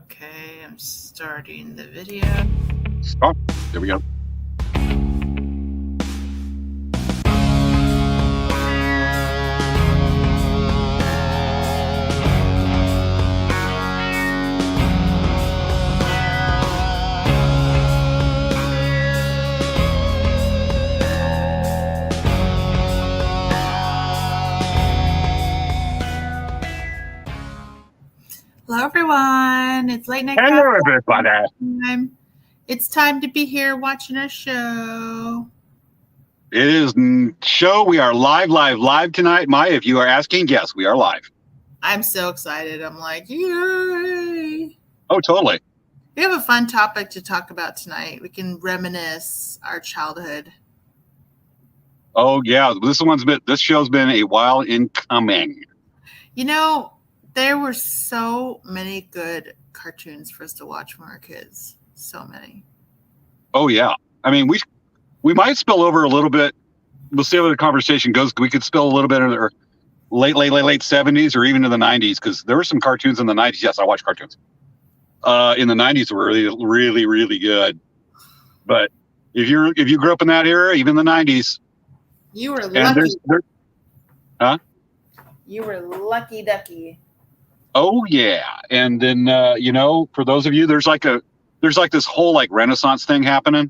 Okay, I'm starting the video. Oh, there we go. Hello, everyone. It's late night Hello, coffee everybody. time. It's time to be here watching a show. It is show. We are live tonight. Maya, if you are asking, yes, we are live. I'm so excited. I'm like, yay! Oh, totally. We have a fun topic to talk about tonight. We can reminisce our childhood. Oh, yeah. This show's been a while in coming. You know, there were so many good cartoons for us to watch when we were kids. So many. Oh, yeah. I mean, we might spill over a little bit. We'll see how the conversation goes. We could spill a little bit in the late 70s or even in the 90s, because there were some cartoons in the 90s. Yes, I watch cartoons. In the 90s were really good. But if you grew up in that era, even the 90s, You were and lucky. Huh? You were lucky ducky. Oh yeah, and then for those of you, there's like this whole like Renaissance thing happening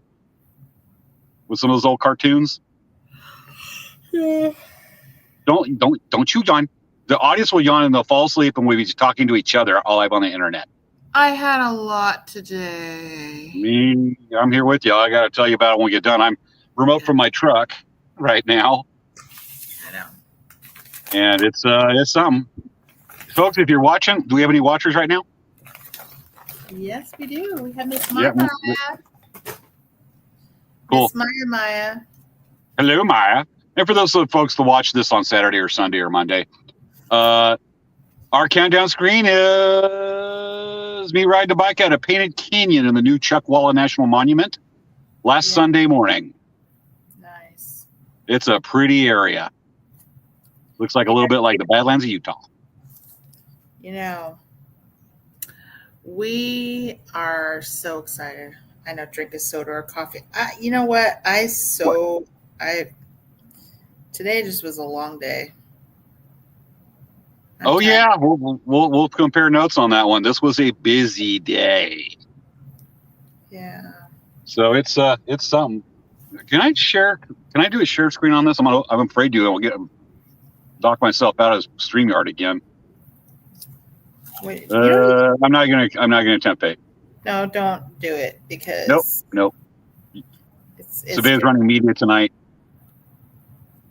with some of those old cartoons. Yeah. Don't you yawn. The audience will yawn and they'll fall asleep, and we'll be talking to each other all live on the internet. I had a lot today. I'm here with you. I got to tell you about it when we get done. I'm remote from my truck right now. I know. And it's something. Folks, if you're watching, do we have any watchers right now? Yes, we do. We have Miss Yeah, Maya. Cool. Miss Maya. Hello, Maya. And for those folks to watch this on Saturday or Sunday or Monday, our countdown screen is me riding a bike out of Painted Canyon in the new Chuckwalla National Monument last Sunday morning. Nice. It's a pretty area. Looks like a little bit like the Badlands of Utah. You know, we are so excited. I know, drink a soda or coffee. You know what? Today just was a long day. Oh yeah, we'll compare notes on that one. This was a busy day. Yeah. So it's something. Can I do a share screen on this? I'm afraid to. I'll dock myself out of StreamYard again. Wait, I'm not gonna tempt fate. No, don't do it because Nope. It's running media tonight.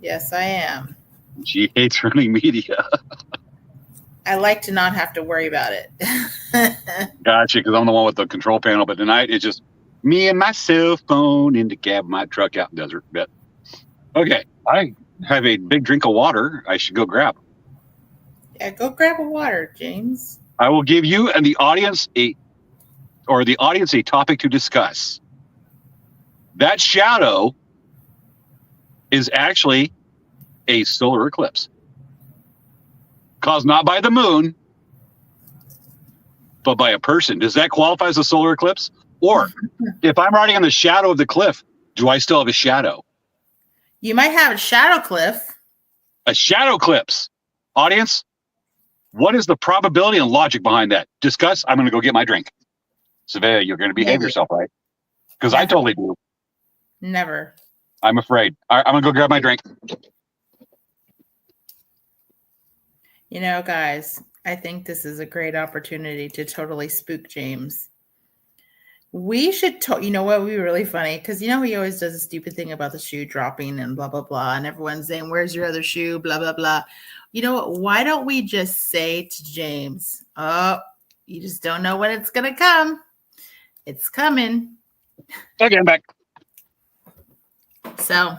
Yes, I am. She hates running media. I like to not have to worry about it. Gotcha, because I'm the one with the control panel. But tonight it's just me and my cell phone in the cab of my truck out in the desert. But okay, I have a big drink of water. I should go grab. Yeah, go grab a water, James. I will give you and the audience a topic to discuss. That shadow is actually a solar eclipse caused not by the moon, but by a person. Does that qualify as a solar eclipse? Or if I'm riding on the shadow of the cliff, do I still have a shadow? You might have a shadow cliff. A shadow eclipse. Audience, what is the probability and logic behind that? Discuss. I'm going to go get my drink. Svea, you're going to behave yourself, right? Because I totally do. Never. I'm afraid. All right, I'm going to go grab my drink. You know, guys, I think this is a great opportunity to totally spook James. We should, you know what would be really funny? Because, you know, he always does a stupid thing about the shoe dropping and blah, blah, blah. And everyone's saying, where's your other shoe? Blah, blah, blah. You know what? Why don't we just say to James, oh, you just don't know when it's going to come. It's coming. Okay, I'm back. So,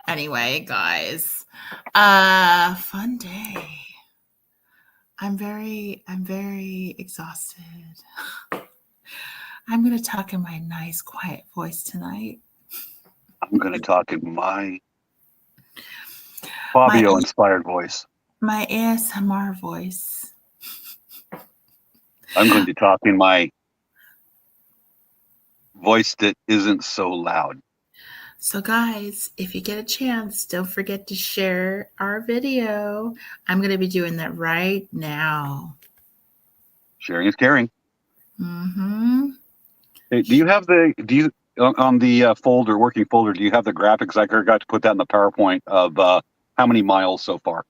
anyway, guys, fun day. I'm very exhausted. I'm going to talk in my nice, quiet voice tonight. I'm going to talk in my Fabio-inspired voice. My ASMR voice. I'm going to talk in my voice that isn't so loud. So, guys, if you get a chance, don't forget to share our video. I'm going to be doing that right now. Sharing is caring. Mm-hmm. Hey, do you have on the folder, working folder, do you have the graphics? I forgot to put that in the PowerPoint of how many miles so far.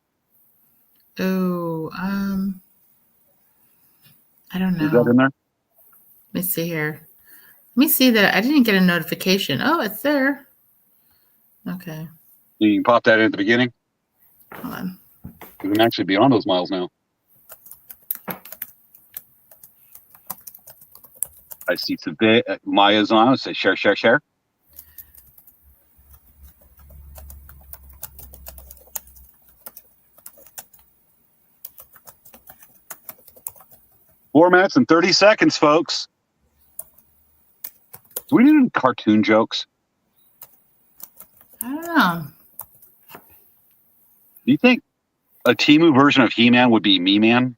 Oh, I don't Is that know. in there? Let me see here. Let me see that I didn't get a notification. Oh, it's there. Okay, You can pop that in at the beginning. hold on. You can actually be on those miles now. I see Maya's on. It says share, share, share. Four minutes and 30 seconds, folks. Do we need any cartoon jokes? I don't know. Do you think a Timu version of He-Man would be Me-Man?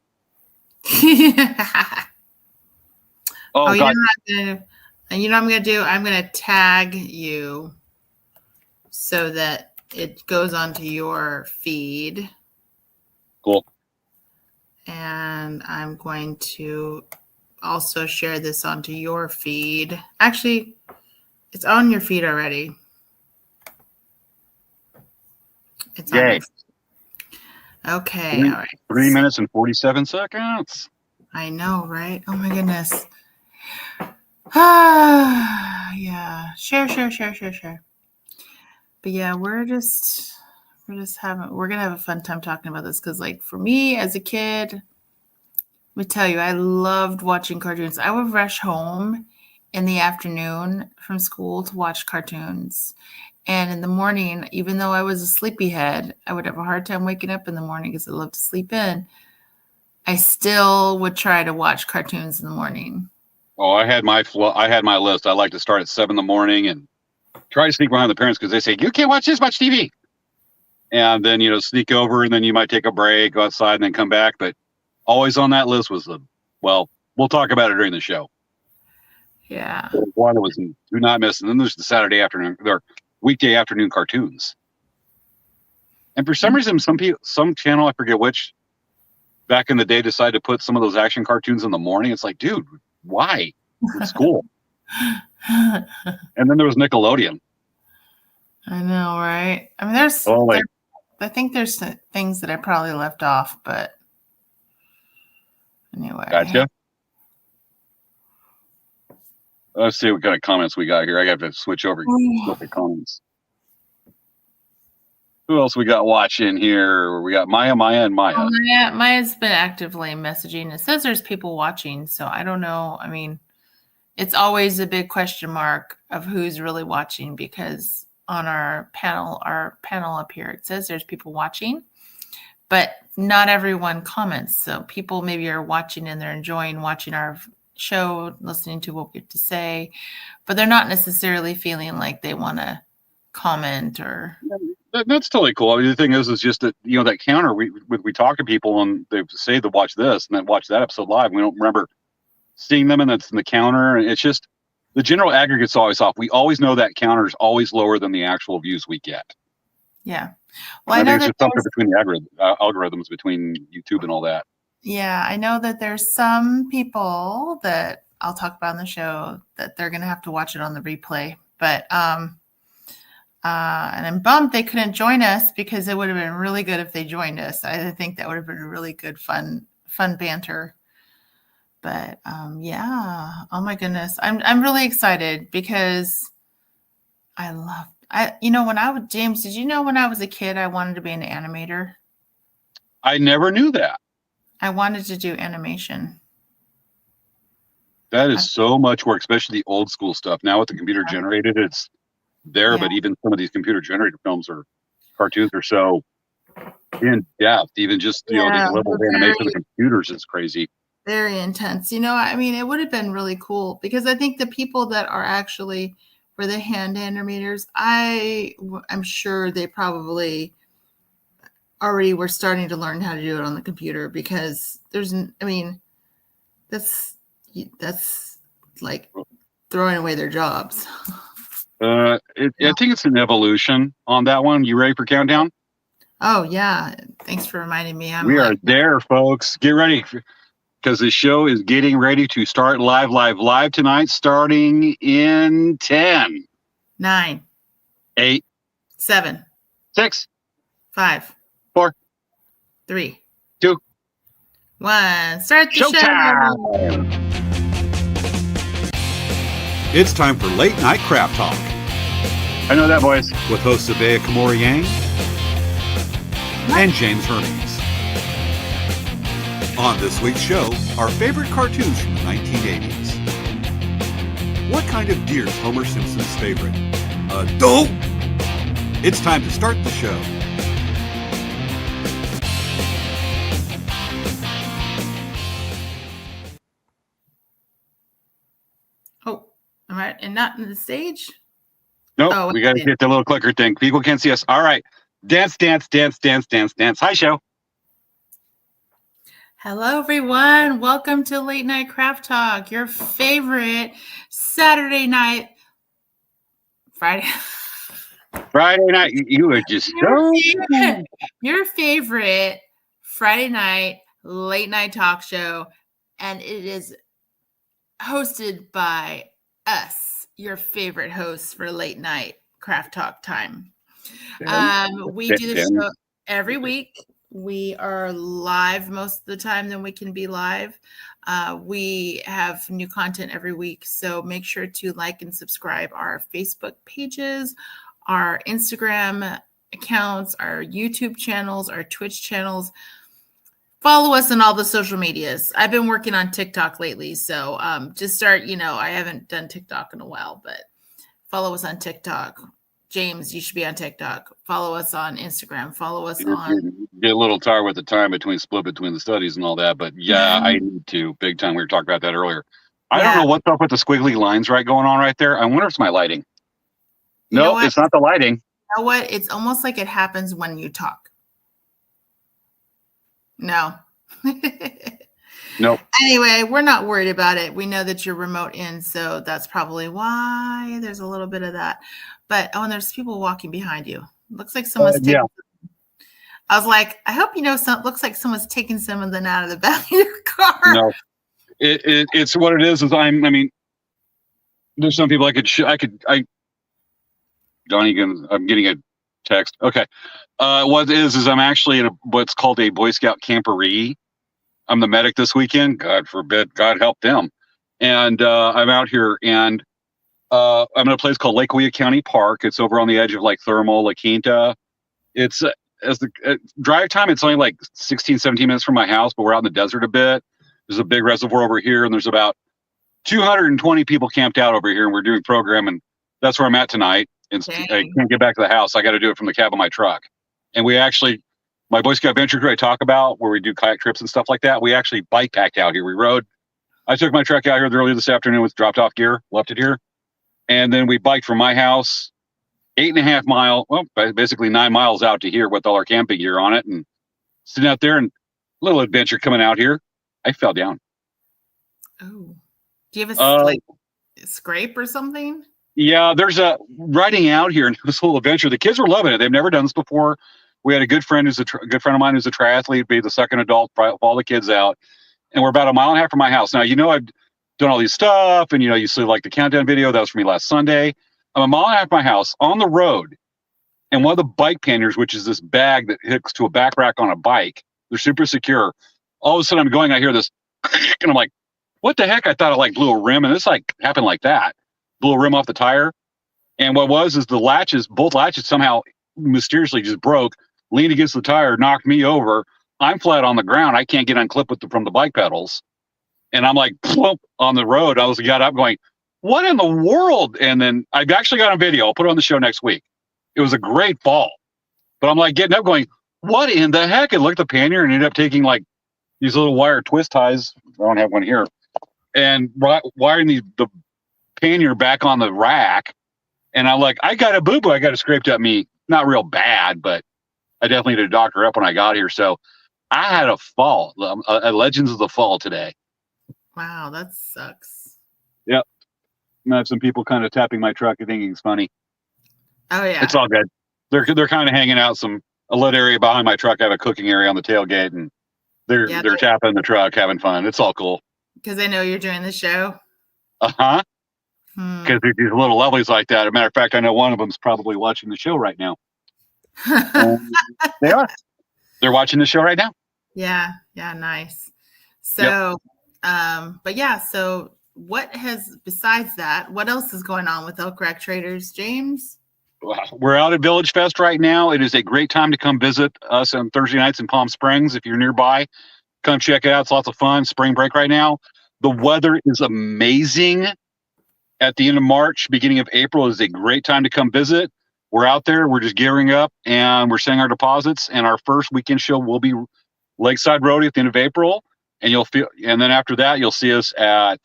Oh, Oh, God. you know what I'm gonna do? I'm gonna tag you so that it goes onto your feed. Cool. And I'm going to also share this onto your feed. Actually, it's on your feed already. It's on Yay. your Okay, all right. 3 minutes and 47 seconds. I know, right? Oh my goodness. Yeah. Share. But yeah, we're gonna have a fun time talking about this because, like, for me as a kid, let me tell you, I loved watching cartoons. I would rush home in the afternoon from school to watch cartoons. And in the morning, even though I was a sleepyhead, I would have a hard time waking up in the morning because I love to sleep in. I still would try to watch cartoons in the morning. Oh, I had my list. I like to start at 7 in the morning and try to sneak behind the parents because they say, you can't watch this much TV. And then, sneak over, and then you might take a break, go outside, and then come back. But always on that list was we'll talk about it during the show. Yeah. One was Do Not Miss. And then there's the Saturday afternoon, or weekday afternoon cartoons. And for some reason, some channel, I forget which, back in the day decided to put some of those action cartoons in the morning. It's like, dude, why? It's school. And then there was Nickelodeon. I know, right? I mean, I think there's things that I probably left off, but anyway. Gotcha. Let's see what kind of comments we got here. I have to switch over to look at comments. Who else we got watching here? We got Maya, and Maya. Oh, Maya's been actively messaging. It says there's people watching, so I don't know. I mean, it's always a big question mark of who's really watching because on our panel up here, it says there's people watching, but not everyone comments. So people maybe are watching and they're enjoying watching our show, listening to what we have to say, but they're not necessarily feeling like they want to comment or. That's totally cool. I mean, the thing is just that that counter. We talk to people and they say to watch this and then watch that episode live. We don't remember seeing them, and that's in the counter. And it's just the general aggregate's always off. We always know that counter is always lower than the actual views we get. Yeah, well, I think it's just something between the algorithms between YouTube and all that. Yeah, I know that there's some people that I'll talk about in the show that they're going to have to watch it on the replay, but and I'm bummed they couldn't join us because it would have been really good if they joined us. I think that would have been a really good, fun banter. But yeah, oh my goodness, I'm really excited because James, did you know when I was a kid I wanted to be an animator? I never knew that. I wanted to do animation. That is so much work, especially the old school stuff. Now with the computer generated, it's there, but even some of these computer generated films or cartoons are so in depth. Even just the level of animation of the computers is crazy. Very intense. I mean, it would have been really cool because I think the people that are actually for the hand animators, I'm sure they probably already were starting to learn how to do it on the computer because That's like throwing away their jobs. I think it's an evolution on that one. You ready for countdown? Oh yeah. Thanks for reminding me. We are there, folks. Get ready because the show is getting ready to start live tonight, starting in 10, 9, 8, 7, 6, 5, 4, 3, 2, 1. Start the showtime! show. It's time for Late Night Craft Talk I know that voice. with hosts Svea Yang and James Hermes. On this week's show, our favorite cartoons from the 1980s. What kind of deer is Homer Simpson's favorite? Doe! It's time to start the show. Oh, am I and not in the stage? Nope, Oh, we got to hit the little clicker thing. People can't see us. All right. Dance. Hi, show. Hello, everyone. Welcome to Late Night Craft Talk, your favorite Saturday night, Friday. Friday night. You were just Your favorite Friday night late night talk show, and it is hosted by us, your favorite hosts for late night craft talk time. We do this show every week. We are live most of the time than we can be live. We have new content every week, so make sure to like and subscribe our Facebook pages, our Instagram accounts, our YouTube channels, our Twitch channels. Follow us on all the social medias. I've been working on TikTok lately, so just start, I haven't done TikTok in a while, but follow us on TikTok. James, you should be on TikTok. Follow us on Instagram. Follow us on... Get a little tired with the time split between the studies and all that, but yeah, I need to. Big time. We were talking about that earlier. I don't know what's up with the squiggly lines going on right there. I wonder if it's my lighting. No, it's not the lighting. You know what? It's almost like it happens when you talk. No. Nope. Anyway, we're not worried about it. We know that you're remote in, so that's probably why there's a little bit of that. But and there's people walking behind you. Looks like someone's taking. I was like, I hope looks like someone's taking something out of the back of your car. No, it's what it is. There's some people Donnie, I'm getting a text. Okay. What is I'm actually in what's called a Boy Scout camporee. I'm the medic this weekend. God forbid. God help them. And I'm out here, and I'm in a place called Lake Weah County Park. It's over on the edge of Thermal, La Quinta. It's as the drive time, it's only 16, 17 minutes from my house, but we're out in the desert a bit. There's a big reservoir over here, and there's about 220 people camped out over here, and we're doing program, and that's where I'm at tonight. And I can't get back to the house. I got to do it from the cab of my truck. And we actually, my Boy Scout Venture crew I talk about, where we do kayak trips and stuff like that, we actually bike packed out here. We rode. I took my truck out here earlier this afternoon with dropped off gear, left it here. And then we biked from my house 8.5 miles, basically 9 miles out to here with all our camping gear on it, and sitting out there and little adventure coming out here. I fell down. Oh, do you have a scrape or something? Yeah, there's a riding out here and this little adventure. The kids were loving it. They've never done this before. We had a good friend who's good friend of mine who's a triathlete, be the second adult, all the kids out. And we're about 1.5 miles from my house. Now, I've done all these stuff, and you see the countdown video. That was for me last Sunday. I'm 1.5 miles from my house on the road, and one of the bike panniers, which is this bag that hooks to a back rack on a bike, they're super secure. All of a sudden I'm going, I hear this, and I'm like, what the heck? I thought it blew a rim, and this happened like that. Blew a rim off the tire. And what was is both latches somehow mysteriously just broke, leaned against the tire, knocked me over. I'm flat on the ground. I can't get unclipped from the bike pedals. And I'm plump on the road. I got up going, what in the world? And then I've actually got a video. I'll put it on the show next week. It was a great fall. But I'm getting up going, what in the heck? I looked at the pannier and ended up taking these little wire twist ties. I don't have one here. And wiring the pannier back on the rack. And I'm I got a boo-boo. I got it scraped up me. Not real bad, but I definitely did a doctor up when I got here. So I had a fall, a Legends of the Fall today. Wow, that sucks. Yep. I have some people kind of tapping my truck and thinking it's funny. Oh yeah. It's all good. They're kind of hanging out a little area behind my truck. I have a cooking area on the tailgate, and Yeah, they're tapping the truck, having fun. It's all cool. because they know you're doing the show. Uh-huh. Hmm. Because these little lovelies like that. As a matter of fact, I know one of them's probably watching the show right now. They are. They're watching the show right now. Yeah, nice. Yep. So, but yeah, so besides that, what else is going on with Elk Rack Traders, James? We're out at Village Fest right now. It is a great time to come visit us on Thursday nights in Palm Springs. If you're nearby, come check it out. It's lots of fun. Spring break right now. The weather is amazing. At the end of March, beginning of April is a great time to come visit. We're out there. We're just gearing up, and we're setting our deposits. And our first weekend show will be Lakeside Rodeo at the end of April. And then after that, you'll see us at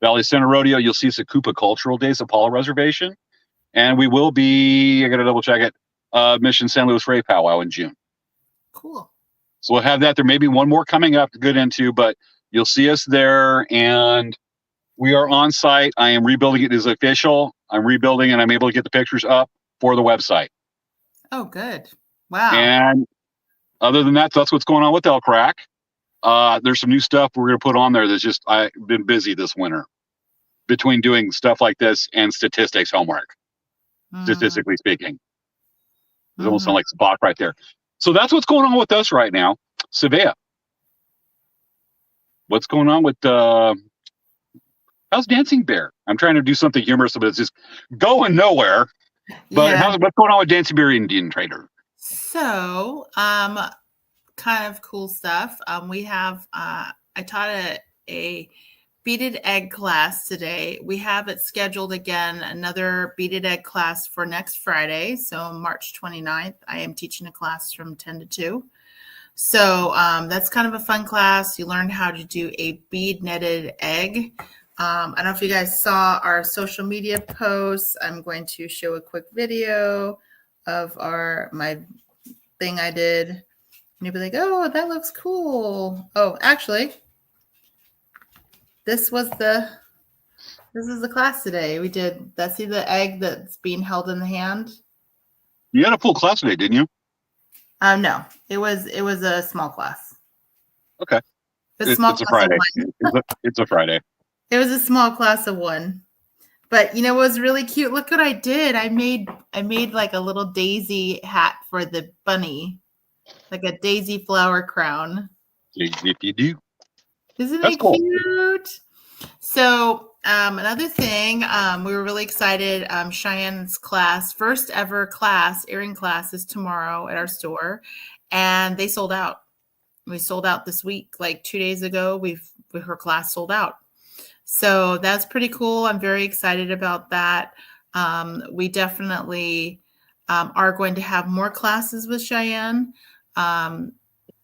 Valley Center Rodeo. You'll see us at Koopa Cultural Days, Apollo Reservation. And we will be, I got to double check it, Mission San Luis Rey Powwow in June. Cool. So we'll have that. There may be one more coming up to get into, but you'll see us there. And we are on site. I am rebuilding it. It is official. I'm rebuilding, and I'm able to get the pictures up for the website. Oh, good. Wow. And other than that, that's what's going on with Elk Rack. There's some new stuff we're going to put on there that's just, I've been busy this winter between doing stuff like this and statistics homework. Statistically speaking. It almost sounds like Spock right there. So that's what's going on with us right now. Svea, what's going on with how's Dancing Bear? I'm trying to do something humorous, but it's just going nowhere. But Yeah. what's going on with Dancing Bear Indian Trader? So, kind of cool stuff. We have I taught a beaded egg class today. We have it scheduled again, another beaded egg class for next Friday. So March 29th, I am teaching a class from 10 to 2. So that's kind of a fun class. You learn how to do a bead netted egg. I don't know if you guys saw our social media posts. I'm going to show a quick video of my thing I did. And you'll be like, oh, that looks cool. Oh, actually, this is the class today. We did see the egg that's being held in the hand. You had a full class today, didn't you? No, it was a small class. Okay. It's a Friday. It's a Friday. It was a small class of 1. But it was really cute. Look what I did. I made like a little daisy hat for the bunny. Like a daisy flower crown. If you do. Isn't That's it cool. cute? So another thing, we were really excited. Cheyenne's class, first ever class, earring class, is tomorrow at our store, and they sold out. We sold out this week, like 2 days ago. Her class sold out, so that's pretty cool. I'm very excited about that. We definitely are going to have more classes with Cheyenne,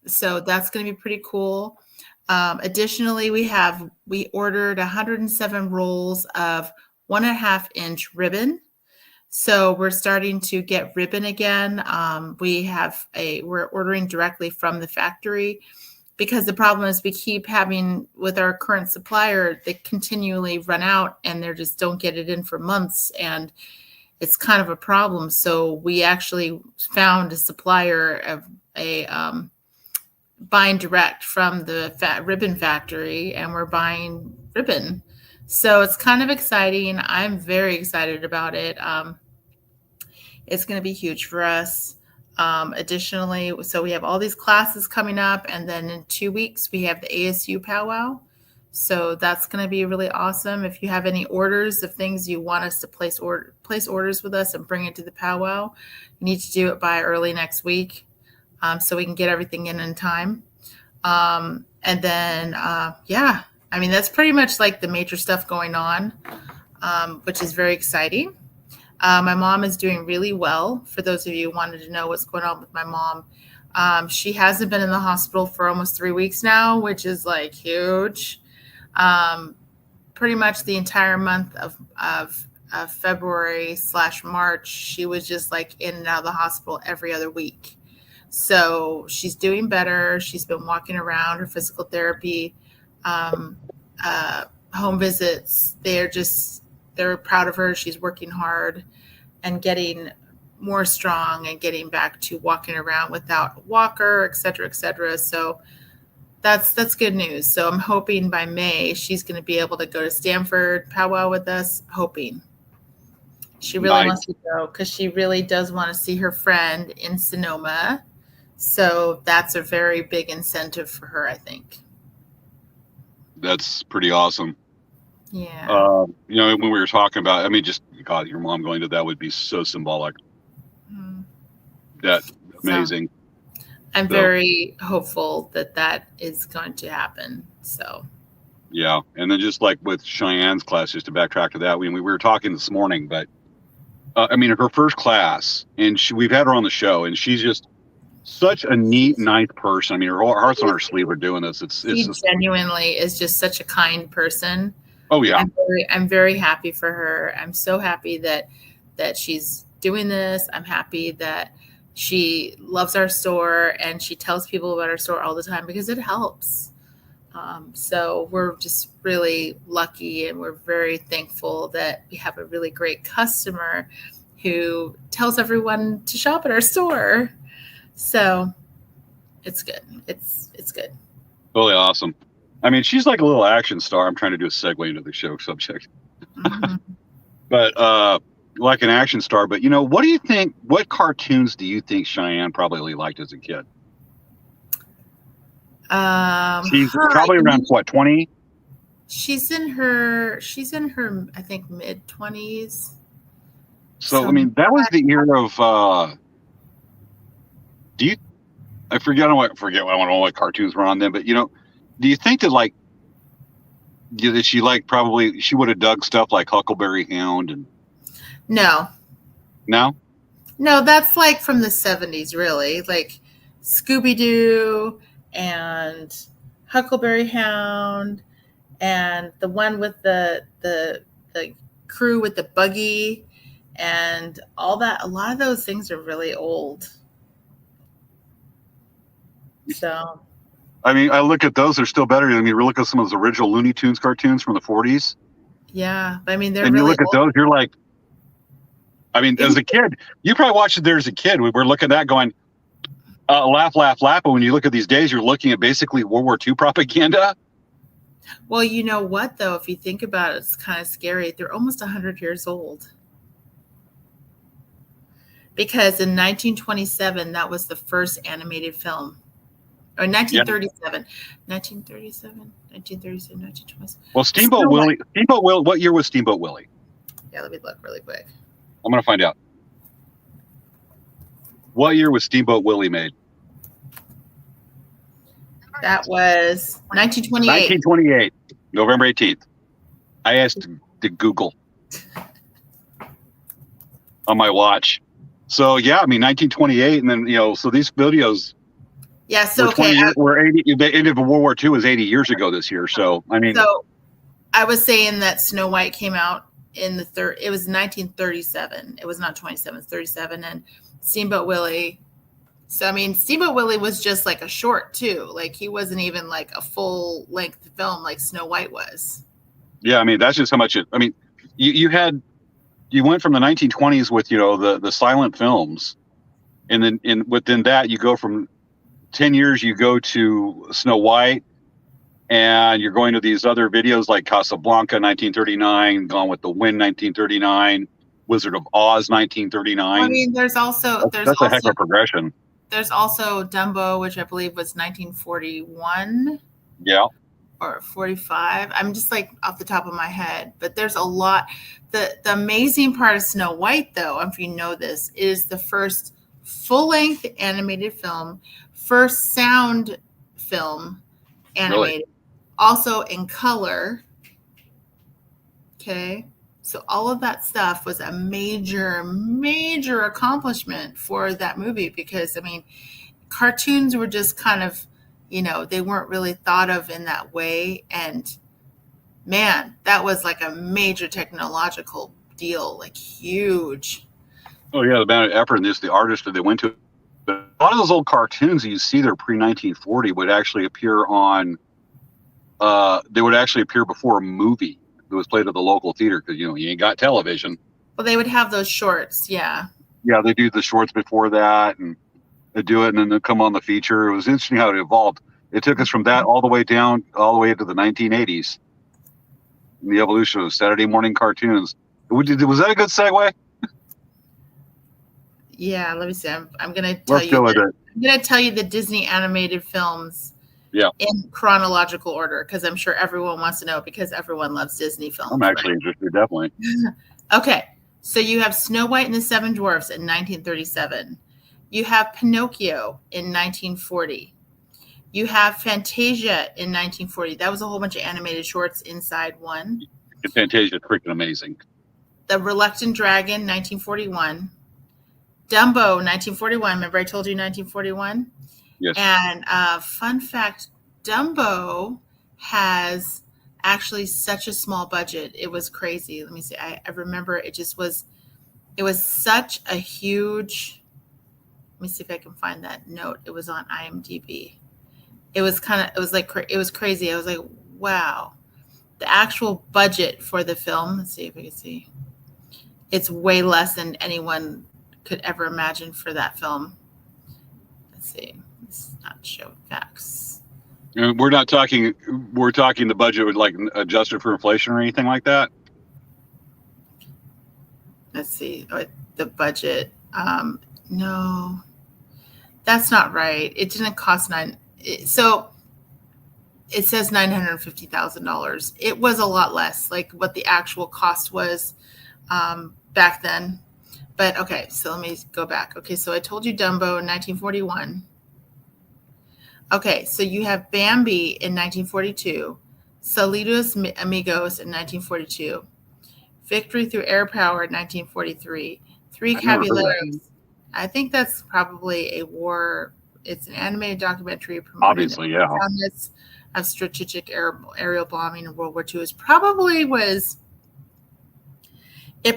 so that's going to be pretty cool. Additionally, we ordered 107 rolls of 1.5 inch ribbon. So we're starting to get ribbon again. We're ordering directly from the factory because the problem is we keep having with our current supplier, they continually run out and they just don't get it in for months. And it's kind of a problem. So we actually found a supplier of buying direct from the ribbon factory, and we're buying ribbon. So it's kind of exciting. I'm very excited about it. It's going to be huge for us. Additionally, so we have all these classes coming up, and then in 2 weeks we have the ASU powwow. So that's going to be really awesome. If you have any orders of things you want us to place orders with us and bring it to the powwow, you need to do it by early next week. So we can get everything in time. And then, that's pretty much like the major stuff going on, which is very exciting. My mom is doing really well. For those of you who wanted to know what's going on with my mom, she hasn't been in the hospital for almost 3 weeks now, which is like huge. Pretty much the entire month of February/March, she was just like in and out of the hospital every other week. So she's doing better. She's been walking around. Her physical therapy home visits. They're proud of her. She's working hard and getting more strong and getting back to walking around without a walker, et cetera, et cetera. So that's good news. So I'm hoping by May she's going to be able to go to Stanford powwow with us. Hoping she really wants to go because she really does want to see her friend in Sonoma. So that's a very big incentive for her, I think. That's pretty awesome. Yeah. When we were talking about, I mean, just God, your mom going to that would be so symbolic. Mm-hmm. That's amazing. So, I'm very hopeful that is going to happen. So. Yeah, and then just like with Cheyenne's class, just to backtrack to that, we were talking this morning, but I mean, her first class, and we've had her on the show, and she's just such a neat, nice person. I mean, her heart's on her sleeve. We're doing this. She genuinely is just such a kind person. Oh yeah, I'm very happy for her. I'm so happy that she's doing this. I'm happy that she loves our store and she tells people about our store all the time because it helps. So we're just really lucky and we're very thankful that we have a really great customer who tells everyone to shop at our store. So it's good. It's good. Really awesome. I mean, she's like a little action star. I'm trying to do a segue into the show subject. Mm-hmm. But like an action star. But, what do you think? What cartoons do you think Cheyenne probably liked as a kid? She's probably around, 20? She's in her, I think, mid-20s. So, I mean, that was the era of, I forget what cartoons were on then, but, do you think that, that she, she would have dug stuff like Huckleberry Hound? And No? No, that's from the 70s, really. Like Scooby-Doo and Huckleberry Hound and the one with the crew with the buggy and all that. A lot of those things are really old. So, I mean, I look at those; they're still better. I mean, you look at some of those original Looney Tunes cartoons from the 40s. Yeah, I mean, they're and really you look at those, you're like, I mean, as a kid, you probably watched it there as a kid. We're looking at that going, laugh, laugh, laugh. But when you look at these days, you're looking at basically World War II propaganda. Well, you know what, though? If you think about it, it's kind of scary. They're almost 100 years old. Because in 1927, that was the first animated film. Or 1937. Yeah. 1927. Well, Steamboat Willie. What year was Steamboat Willie? Yeah, let me look really quick. I'm going to find out. What year was Steamboat Willie made? That was 1928. 1928, November 18th. I asked to Google on my watch. So, yeah, I mean, 1928. And then, so these videos. Yeah, so, we're 80. The end of World War II was 80 years ago this year. So, I mean. So, I was saying that Snow White came out in it was 1937. It was not 27, it's 37. And Steamboat Willie. So, I mean, Steamboat Willie was just like a short, too. Like, he wasn't even like a full-length film like Snow White was. Yeah, I mean, that's just how much I mean, you went from the 1920s with, the silent films. And then within that, you go from 10 years, you go to Snow White. And you're going to these other videos like Casablanca, 1939, Gone with the Wind, 1939, Wizard of Oz, 1939. I mean, there's that's a heck of a progression. There's also Dumbo, which I believe was 1941. Yeah. Or 45. I'm just like off the top of my head, but there's a lot. The amazing part of Snow White, though, if you know this, is the first full-length animated film, first sound film animated, really? Also in color. Okay. So all of that stuff was a major, major accomplishment for that movie because, I mean, cartoons were just kind of, they weren't really thought of in that way. And man, that was like a major technological deal, like huge. Oh, yeah. The amount of effort and just the artists that they went to. But a lot of those old cartoons that you see there pre-1940 would actually appear on they would actually appear before a movie that was played at the local theater because you ain't got television. Well, they would have those shorts, yeah. Yeah, they do the shorts before that, and they do it, and then they come on the feature. It was interesting how it evolved. It took us from that all the way into the 1980s, and the evolution of Saturday morning cartoons. Was that a good segue? Yeah, let me see. I'm gonna Let's go with it. I'm gonna tell you the Disney animated films. Yeah. In chronological order, because I'm sure everyone wants to know because everyone loves Disney films. I'm actually interested, definitely. Okay, so you have Snow White and the Seven Dwarfs in 1937. You have Pinocchio in 1940. You have Fantasia in 1940. That was a whole bunch of animated shorts inside one. Fantasia is freaking amazing. The Reluctant Dragon, 1941. Dumbo, 1941. Remember I told you 1941? Yes. And fun fact, Dumbo has actually such a small budget. It was crazy. Let me see. I remember it was such a huge, let me see if I can find that note. It was on IMDb. It was crazy. I was like, wow. The actual budget for the film, let's see if I can see. It's way less than anyone could ever imagine for that film. Let's see. It's not show facts. We're talking the budget was like adjusted for inflation or anything like that. Let's see. The budget. No, that's not right. It didn't cost so it says $950,000. It was a lot less, like what the actual cost was back then. But okay, so let me go back. Okay, so I told you Dumbo in 1941. Okay, so you have Bambi in 1942, Saludos Amigos in 1942, Victory Through Air Power in 1943, Three Caballeros. I think that's probably a war. It's an animated documentary promoting obviously, yeah, of strategic aerial bombing in World War II. It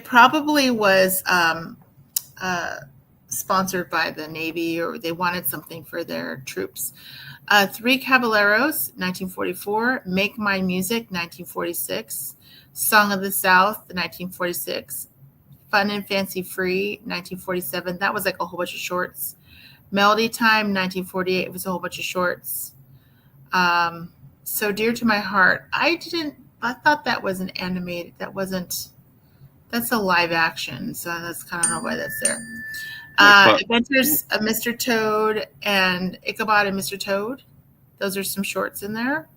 probably was sponsored by the Navy, or they wanted something for their troops. Three Caballeros, 1944. Make My Music, 1946. Song of the South, 1946. Fun and Fancy Free, 1947. That was like a whole bunch of shorts. Melody Time, 1948. It was a whole bunch of shorts. So Dear to My Heart. I thought that was an animated. That's a live action. So that's kind of know why that's there. Adventures of Mr. Toad and Ichabod and Mr. Toad. Those are some shorts in there.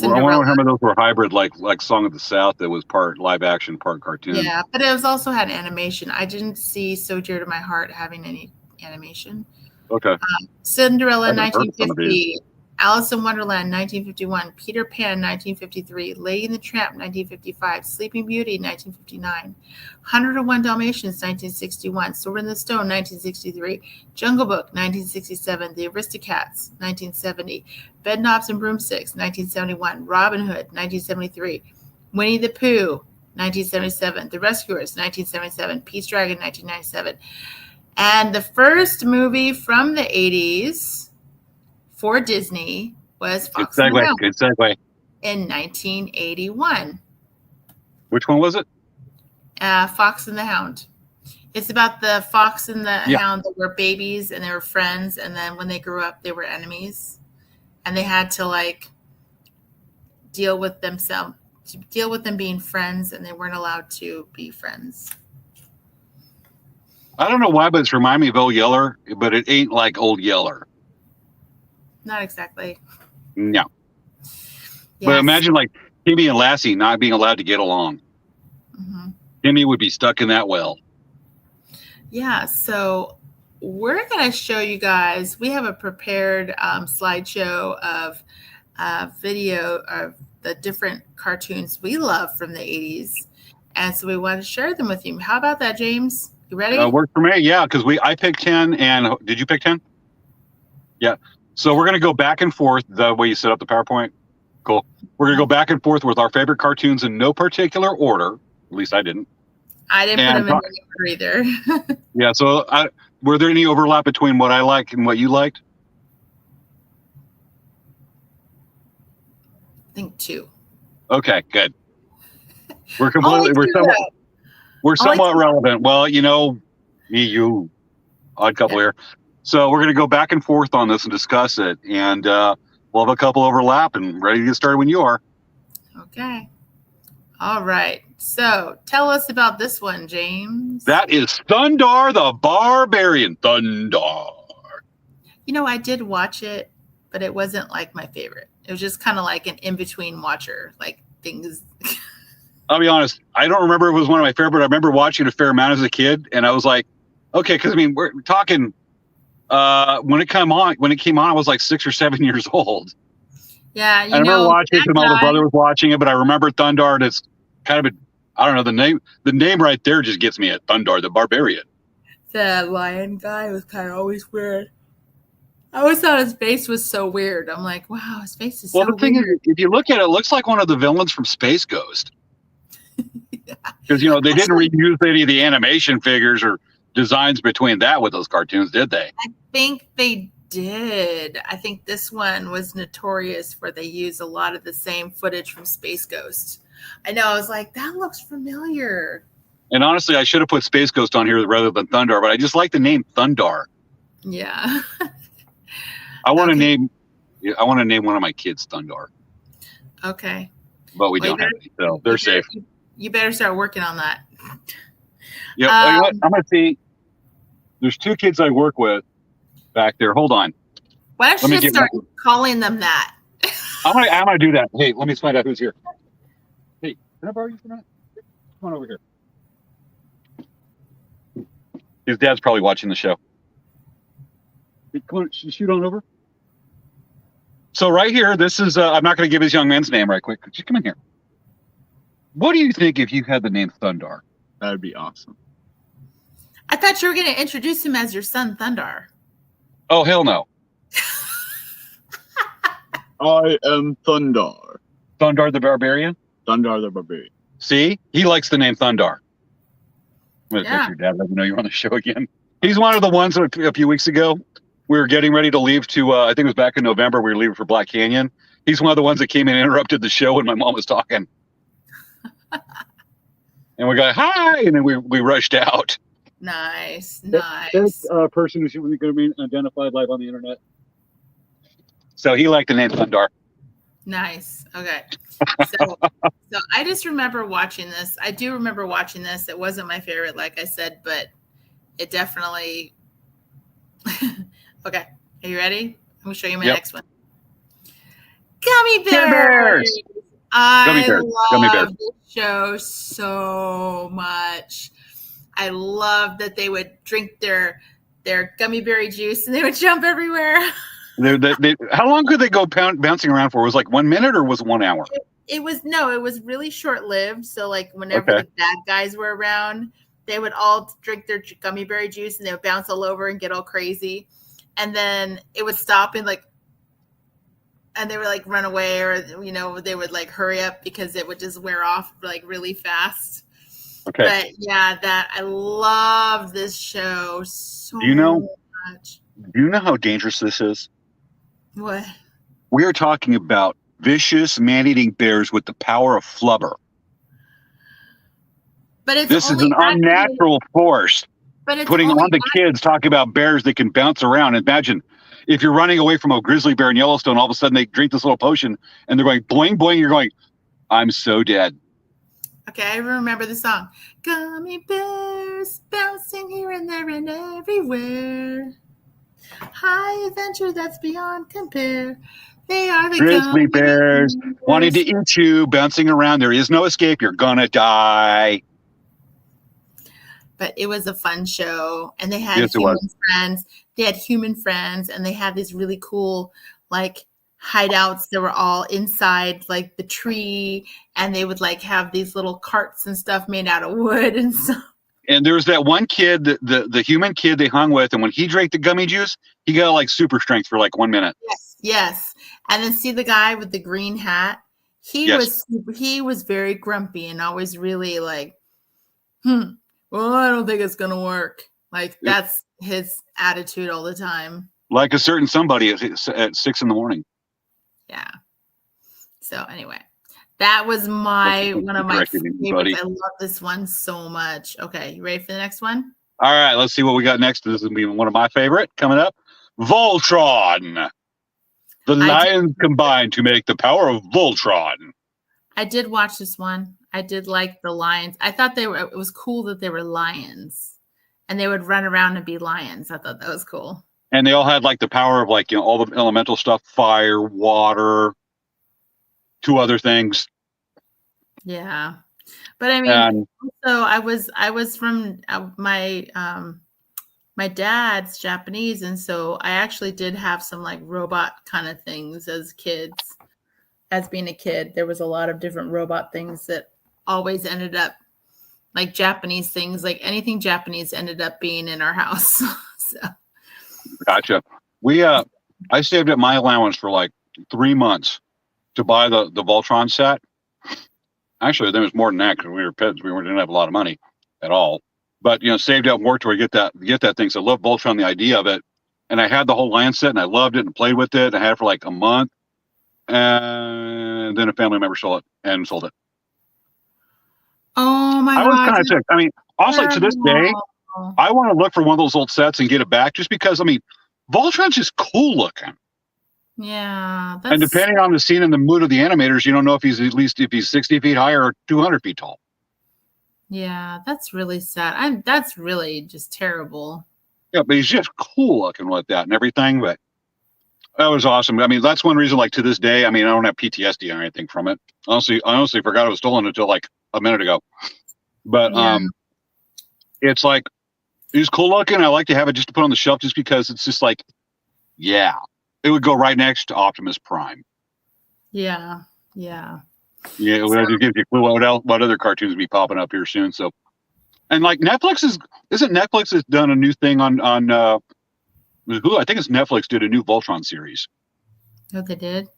Well, I wonder how many of those were hybrid, like Song of the South, that was part live action, part cartoon. Yeah, but it was also had animation. I didn't see So Dear to My Heart having any animation. Okay. Cinderella, 1950. Alice in Wonderland, 1951. Peter Pan, 1953. Lady and the Tramp, 1955. Sleeping Beauty, 1959. 101 Dalmatians, 1961. Sword in the Stone, 1963. Jungle Book, 1967. The Aristocats, 1970. Bedknobs and Broomsticks, 1971. Robin Hood, 1973. Winnie the Pooh, 1977. The Rescuers, 1977. Pete's Dragon, 1997. And the first movie from the 80s for Disney was Fox and the Hound. Good segue. In 1981. Which one was it? Fox and the Hound. It's about the fox and the hound that were babies and they were friends, and then when they grew up, they were enemies, and they had to deal with them being friends, and they weren't allowed to be friends. I don't know why, but it's reminding me of Old Yeller, but it ain't like Old Yeller. Not exactly. No. Yes. But imagine Timmy and Lassie not being allowed to get along. Mm-hmm. Timmy would be stuck in that well. Yeah, so we're going to show you guys, we have a prepared slideshow of video of the different cartoons we love from the 80s. And so we want to share them with you. How about that, James? You ready? Worked for me, yeah, because I picked 10, and did you pick 10? Yeah. So we're going to go back and forth the way you set up the PowerPoint. Cool. We're going to go back and forth with our favorite cartoons in no particular order. At least I didn't. I didn't put them in order either. Yeah. So were there any overlap between what I liked and what you liked? I think 2. Okay, good. We're Only completely 2 though. we're Only somewhat 2. relevant. Well, me, you, odd couple here. So we're going to go back and forth on this and discuss it, and we'll have a couple overlap and ready to get started when you are. Okay. All right. So tell us about this one, James. That is Thundar the Barbarian. Thundar. I did watch it, but it wasn't like my favorite. It was just kind of like an in-between watcher, like things. I'll be honest. I don't remember if it was one of my favorite. I remember watching a fair amount as a kid, and I was like, okay, because we're talking. When it came on, I was like 6 or 7 years old. Yeah, I remember watching it because my older brother was watching it, but I remember Thundar, and it's kind of I don't know, the name right there just gets me at Thundar the Barbarian. The lion guy was kind of always weird. I always thought his face was so weird. I'm like, wow, his face is so weird. Well, the thing is, if you look at it, it looks like one of the villains from Space Ghost. Because, they didn't reuse any of the animation figures or designs between that with those cartoons, did they? I think they did. I think this one was notorious for they used a lot of the same footage from Space Ghost. I know. I was like, that looks familiar. And honestly, I should have put Space Ghost on here rather than Thundar, but I just like the name Thundar. Yeah. I want to name one of my kids Thundar. Okay. But we don't have any, so they're safe. You better start working on that. Yeah, you know what? I'm gonna see. There's 2 kids I work with back there. Hold on. Why don't you just start calling them that? I'm gonna do that. Hey, let me find out who's here. Hey, can I borrow you for a minute? Come on over here. His dad's probably watching the show. Hey, come on, shoot on over. So right here, this is. I'm not going to give his young man's name right quick. Just come in here. What do you think if you had the name Thundar? That'd be awesome. I thought you were going to introduce him as your son, Thundar. Oh, hell no. I am Thundar. Thundar the Barbarian? Thundar the Barbarian. See? He likes the name Thundar. I'm going to text your dad, let me know you're on the show again. He's one of the ones a few weeks ago, we were getting ready to leave to, I think it was back in November, we were leaving for Black Canyon. He's one of the ones that came in and interrupted the show when my mom was talking. And we go, hi, and then we rushed out. Nice. That's a person who's going to be identified live on the internet. So he liked the name Thundar. Nice. Okay. So I just remember watching this. I do remember watching this. It wasn't my favorite, like I said, but it definitely. Okay. Are you ready? I'm going to show you my next one. Gummy bears. I love this show so much. I love that they would drink their gummy berry juice and they would jump everywhere. How long could they go bouncing around for? Was it like 1 minute or was it 1 hour? It was really short lived. So like whenever the bad guys were around, they would all drink their gummy berry juice and they would bounce all over and get all crazy. And then it would stop and they would like run away or, they would like hurry up because it would just wear off like really fast. Okay. But yeah, I love this show so much. Do you know how dangerous this is? What? We are talking about vicious man-eating bears with the power of flubber. But this is an unnatural force. But it's putting on the kids talking about bears that can bounce around. Imagine if you're running away from a grizzly bear in Yellowstone, all of a sudden they drink this little potion and they're going boing, boing. You're going, I'm so dead. Okay, I remember the song. Gummy bears bouncing here and there and everywhere. High adventure that's beyond compare. They are the grizzly bears wanting to eat you, bouncing around. There is no escape. You're gonna die. But it was a fun show, and they had human friends. They had human friends, and they had these really cool like hideouts that were all inside like the tree, and they would like have these little carts and stuff made out of wood and stuff. And there was that one kid, the human kid they hung with, and when he drank the gummy juice, he got like super strength for like 1 minute. Yes. And then see the guy with the green hat? He was very grumpy and always really like, well, I don't think it's gonna work. Like that's his attitude all the time. Like a certain somebody at 6 a.m. Yeah. So anyway, that was one of my Corrected anybody. favorites. I love this one so much. Okay, you ready for the next one? All right, let's see what we got next. This is going to be one of my favorite coming up. Voltron. The lions combine to make the power of Voltron. I did watch this one. I did like the lions. I thought it was cool that they were lions and they would run around and be lions. I thought that was cool. And they all had like the power of like, all the elemental stuff, fire, water, 2 other things. Yeah. But I mean, also I was from my dad's Japanese. And so I actually did have some like robot kind of things as being a kid. There was a lot of different robot things that always ended up like Japanese things, like anything Japanese ended up being in our house. So. Gotcha. I saved up my allowance for like 3 months to buy the Voltron set. Actually, there was more than that because we were kids. We didn't have a lot of money at all. But saved up more to get that thing. So I love Voltron, the idea of it. And I had the whole land set and I loved it and played with it. I had it for like a month. And then a family member stole it and sold it. Oh my God. I was kind of sick. I mean, honestly, to this day, I want to look for one of those old sets and get it back just because, I mean, Voltron's just cool looking. Yeah. And depending on the scene and the mood of the animators, you don't know if he's 60 feet high or 200 feet tall. Yeah, that's really sad. That's really just terrible. Yeah, but he's just cool looking with that and everything. But that was awesome. I mean, that's one reason, like to this day, I mean, I don't have PTSD or anything from it. I honestly forgot it was stolen until like a minute ago. But it's like, he's cool looking. I like to have it just to put on the shelf just because it's just like, yeah, it would go right next to Optimus Prime. Yeah. Yeah. Yeah, it gives you a clue what other cartoons will be popping up here soon. So, and like isn't Netflix has done a new thing on who I think it's Netflix did a new Voltron series. Oh, they did?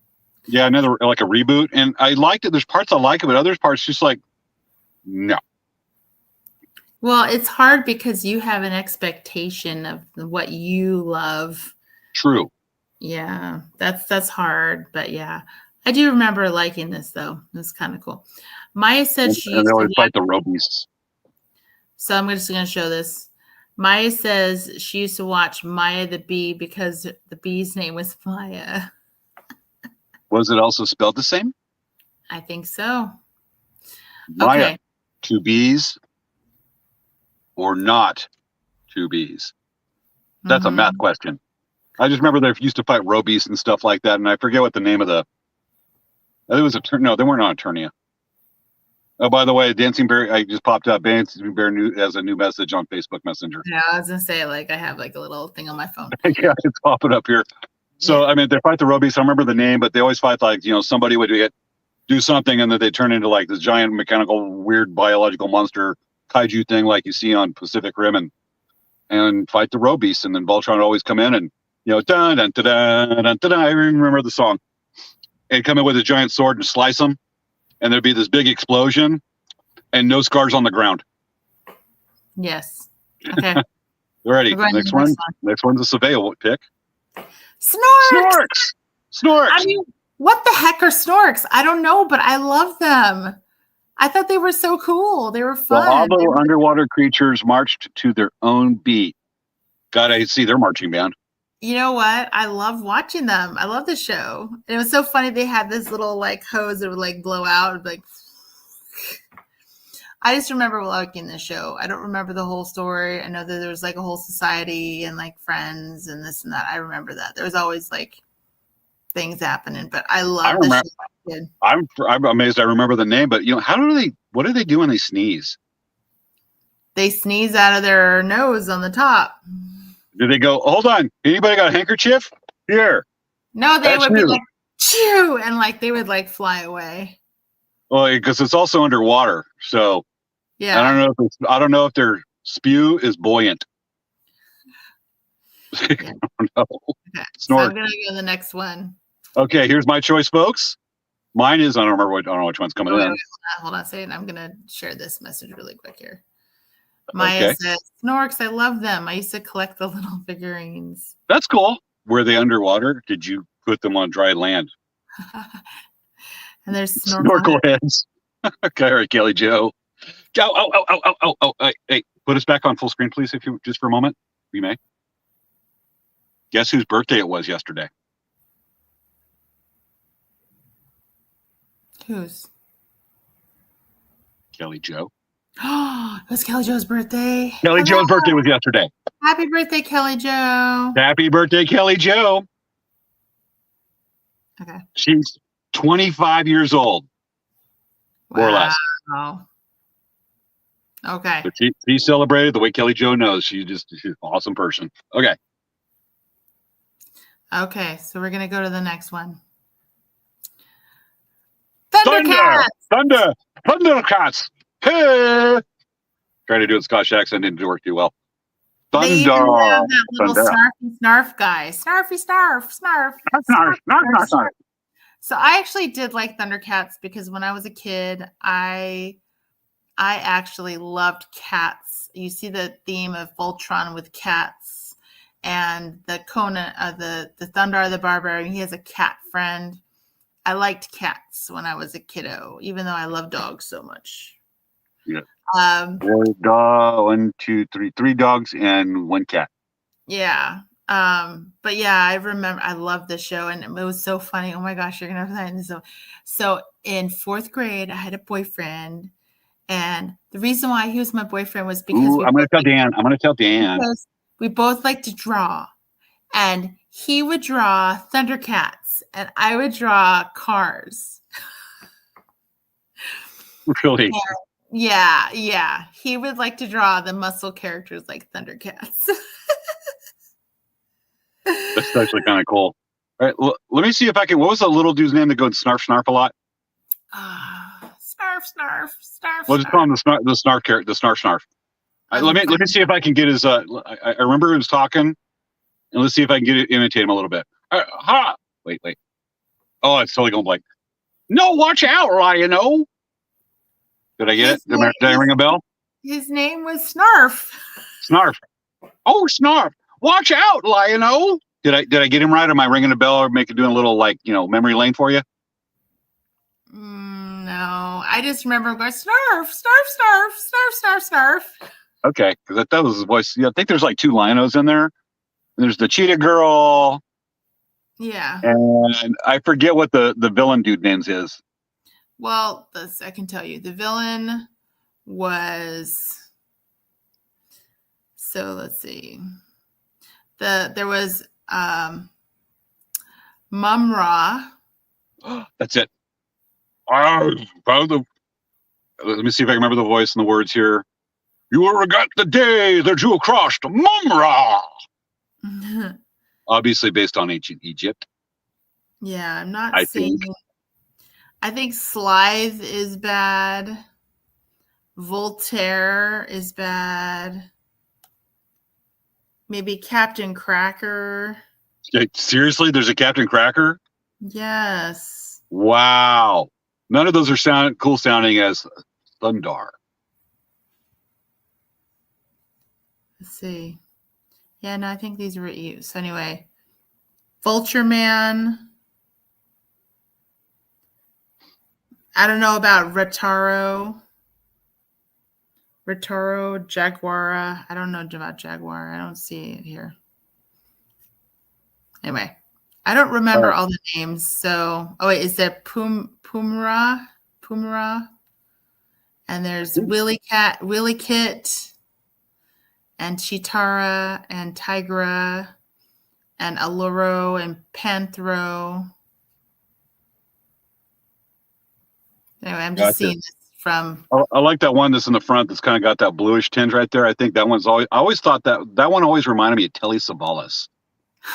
Yeah, another like a reboot, and I liked it. There's parts I like it, but other parts just like no. Well, it's hard because you have an expectation of what you love. True. Yeah, that's hard, but yeah. I do remember liking this though. It was kind of cool. Maya said she used they always to fight the Robies. So I'm just going to show this. Maya says she used to watch Maya the Bee because the bee's name was Maya. Was it also spelled the same? I think so. Maya, okay. 2 B's or not 2 B's? That's a math question. I just remember they used to fight Robies and stuff like that, and I forget what the name of the. It was no, they weren't on Eternia. Oh, by the way, Dancing Bear, I just popped up. Dancing Bear has a new message on Facebook Messenger. Yeah, I was gonna say I have like a little thing on my phone. Yeah, it's popping up here. So I mean, they fight the Robies. I remember the name, but they always fight like somebody would do something, and then they turn into like this giant mechanical, weird biological monster kaiju thing, like you see on Pacific Rim, and fight the Robies, and then Voltron would always come in and dun dun dun dun dun dun. I remember the song. And come in with a giant sword and slice them, and there'd be this big explosion, and no scars on the ground. Yes. Okay. Ready. Next one. Next one's a Svea pick. Snorks. Snorks. I mean, what the heck are Snorks? I don't know, but I love them. I thought they were so cool. They were fun. The hollow underwater creatures marched to their own beat. Gotta see their marching band. You know what? I love watching them. I love the show. And it was so funny. They had this little like hose that would like blow out. Like, I just remember liking this show. I don't remember the whole story. I know that there was like a whole society and like friends and this and that. I remember that. There was always like things happening, but I love the show. I'm amazed. I remember the name, but what do they do when they sneeze? They sneeze out of their nose on the top. Do they go, hold on, anybody got a handkerchief? Here. No, they would be like, chew, and like they would like fly away. Well, because it's also underwater. So yeah. I don't know if their spew is buoyant. Yeah. I don't know. Okay. So I'm gonna go to the next one. Okay, here's my choice, folks. Mine is I don't know which one's coming in. Hold on a second. I'm gonna share this message really quick here. Maya says, Snorks, I love them. I used to collect the little figurines. That's cool. Were they underwater? Did you put them on dry land? And there's Snorkel heads. Okay, all right, Kelly Joe. Oh. Hey, put us back on full screen, please, if you just for a moment. We may. Guess whose birthday it was yesterday? Whose? Kelly Joe. Oh, it was Kelly Joe's birthday. Kelly Joe's birthday was yesterday. Happy birthday, Kelly Joe. Happy birthday, Kelly Joe. Okay. She's 25 years old, more or less. Wow. Okay. But she celebrated the way Kelly Joe knows. She's an awesome person. Okay. Okay, so we're gonna go to the next one. Thundercats. Hey. Trying to do a Scottish accent didn't work too well. Thunder. They even have that little snarfy snarf guy. Snarfy snarf. Snarf. So I actually did like Thundercats because when I was a kid, I actually loved cats. You see the theme of Voltron with cats, and the Conan, the Thundar the Barbarian. He has a cat friend. I liked cats when I was a kiddo, even though I love dogs so much. Yeah. One, two, three. 3 dogs and 1 cat. Yeah. But yeah, I remember I loved the show and it was so funny. Oh my gosh, you're gonna find this. So in 4th grade, I had a boyfriend, and the reason why he was my boyfriend was because I'm gonna tell Dan. Because we both like to draw, and he would draw Thundercats and I would draw cars. Really? Yeah. He would like to draw the muscle characters like Thundercats. That's actually kind of cool. All right, let me see if I can. What was the little dude's name that goes snarf a lot? Snarf. We'll just call him the snarf. Let me see if I can get his. I remember he was talking, and let's see if I can imitate him a little bit. Wait. Oh, it's totally going blank. No, watch out, Lion-O. Did I get it? Did I ring a bell? His name was Snarf. Snarf. Oh, Snarf. Watch out, Lion-O. Did I get him right? Am I ringing a bell or doing a little memory lane for you? No, I just remember going Snarf. Okay, because that was his voice. Yeah, I think there's 2 Lion-Os in there. There's the Cheetah Girl. Yeah. And I forget what the villain dude names is. Well, I can tell you. The villain was, so let's see. There was Mum-Ra. That's it. Let me see if I can remember the voice and the words here. You will regret the day that you crossed Mum-Ra. Obviously based on ancient Egypt. Yeah, I'm not saying. I think Slythe is bad. Voltaire is bad. Maybe Captain Cracker. Seriously, there's a Captain Cracker? Yes. Wow. None of those are cool sounding as Thundar. Let's see. Yeah, no, I think these were used. So anyway, Vulture Man. I don't know about Retaro, Jaguara. I don't know about Jaguar. I don't see it here. Anyway, I don't remember all the names. So, is there Pumra? And there's Willy Kit, and Chitara, and Tigra, and Alluro, and Panthro. Anyway, I'm just seeing this from. I like that one that's in the front that's kind of got that bluish tinge right there. I think that one's always. I always thought that one always reminded me of Telly Savalas.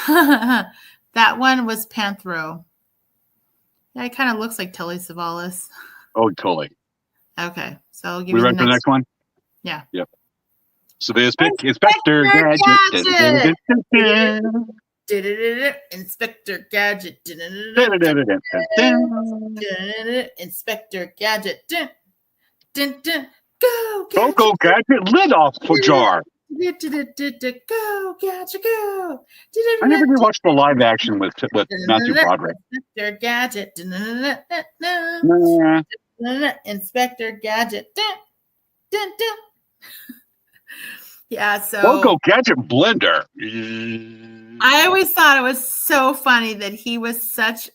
That one was Panthro. Yeah, it kind of looks like Telly Savalas. Oh, totally. Okay, so I'll give you the next one. Yeah. Yep. Svea Inspector Gadget. Inspector Gadget. Inspector Gadget. Go Gadget lid off for jar. Go, Gadget, go. I never did watch the live action with Matthew Broderick. Inspector Gadget. Nah. Inspector Gadget. Yeah, so Loco Gadget Blender. I always thought it was so funny that he was such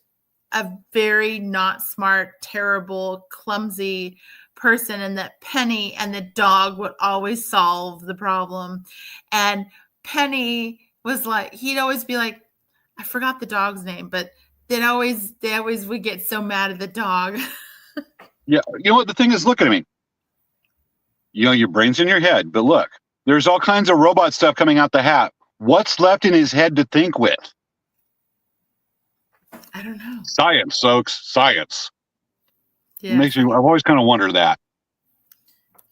a very not smart, terrible, clumsy person, and that Penny and the dog would always solve the problem. And Penny was like, he'd always be like, I forgot the dog's name, but they always would get so mad at the dog. Yeah, you know what the thing is? Look at me. You know, your brain's in your head, but look, there's all kinds of robot stuff coming out the hat. What's left in his head to think with? I don't know. Science, folks. Science. Yeah. Makes me. I've always kind of wondered that.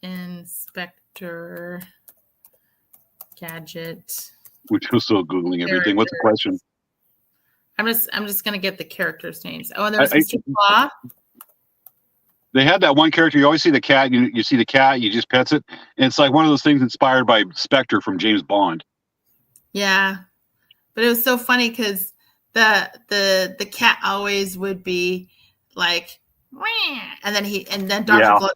Inspector Gadget. Which was still Googling everything. What's the question? I'm just gonna get the characters' names. Oh, and there's Mr. Claw. They had that one character. You always see the cat. You see the cat. You just pets it. And it's like one of those things inspired by Spectre from James Bond. Yeah, but it was so funny because the cat always would be like, "Wah," and then Dr. Claw,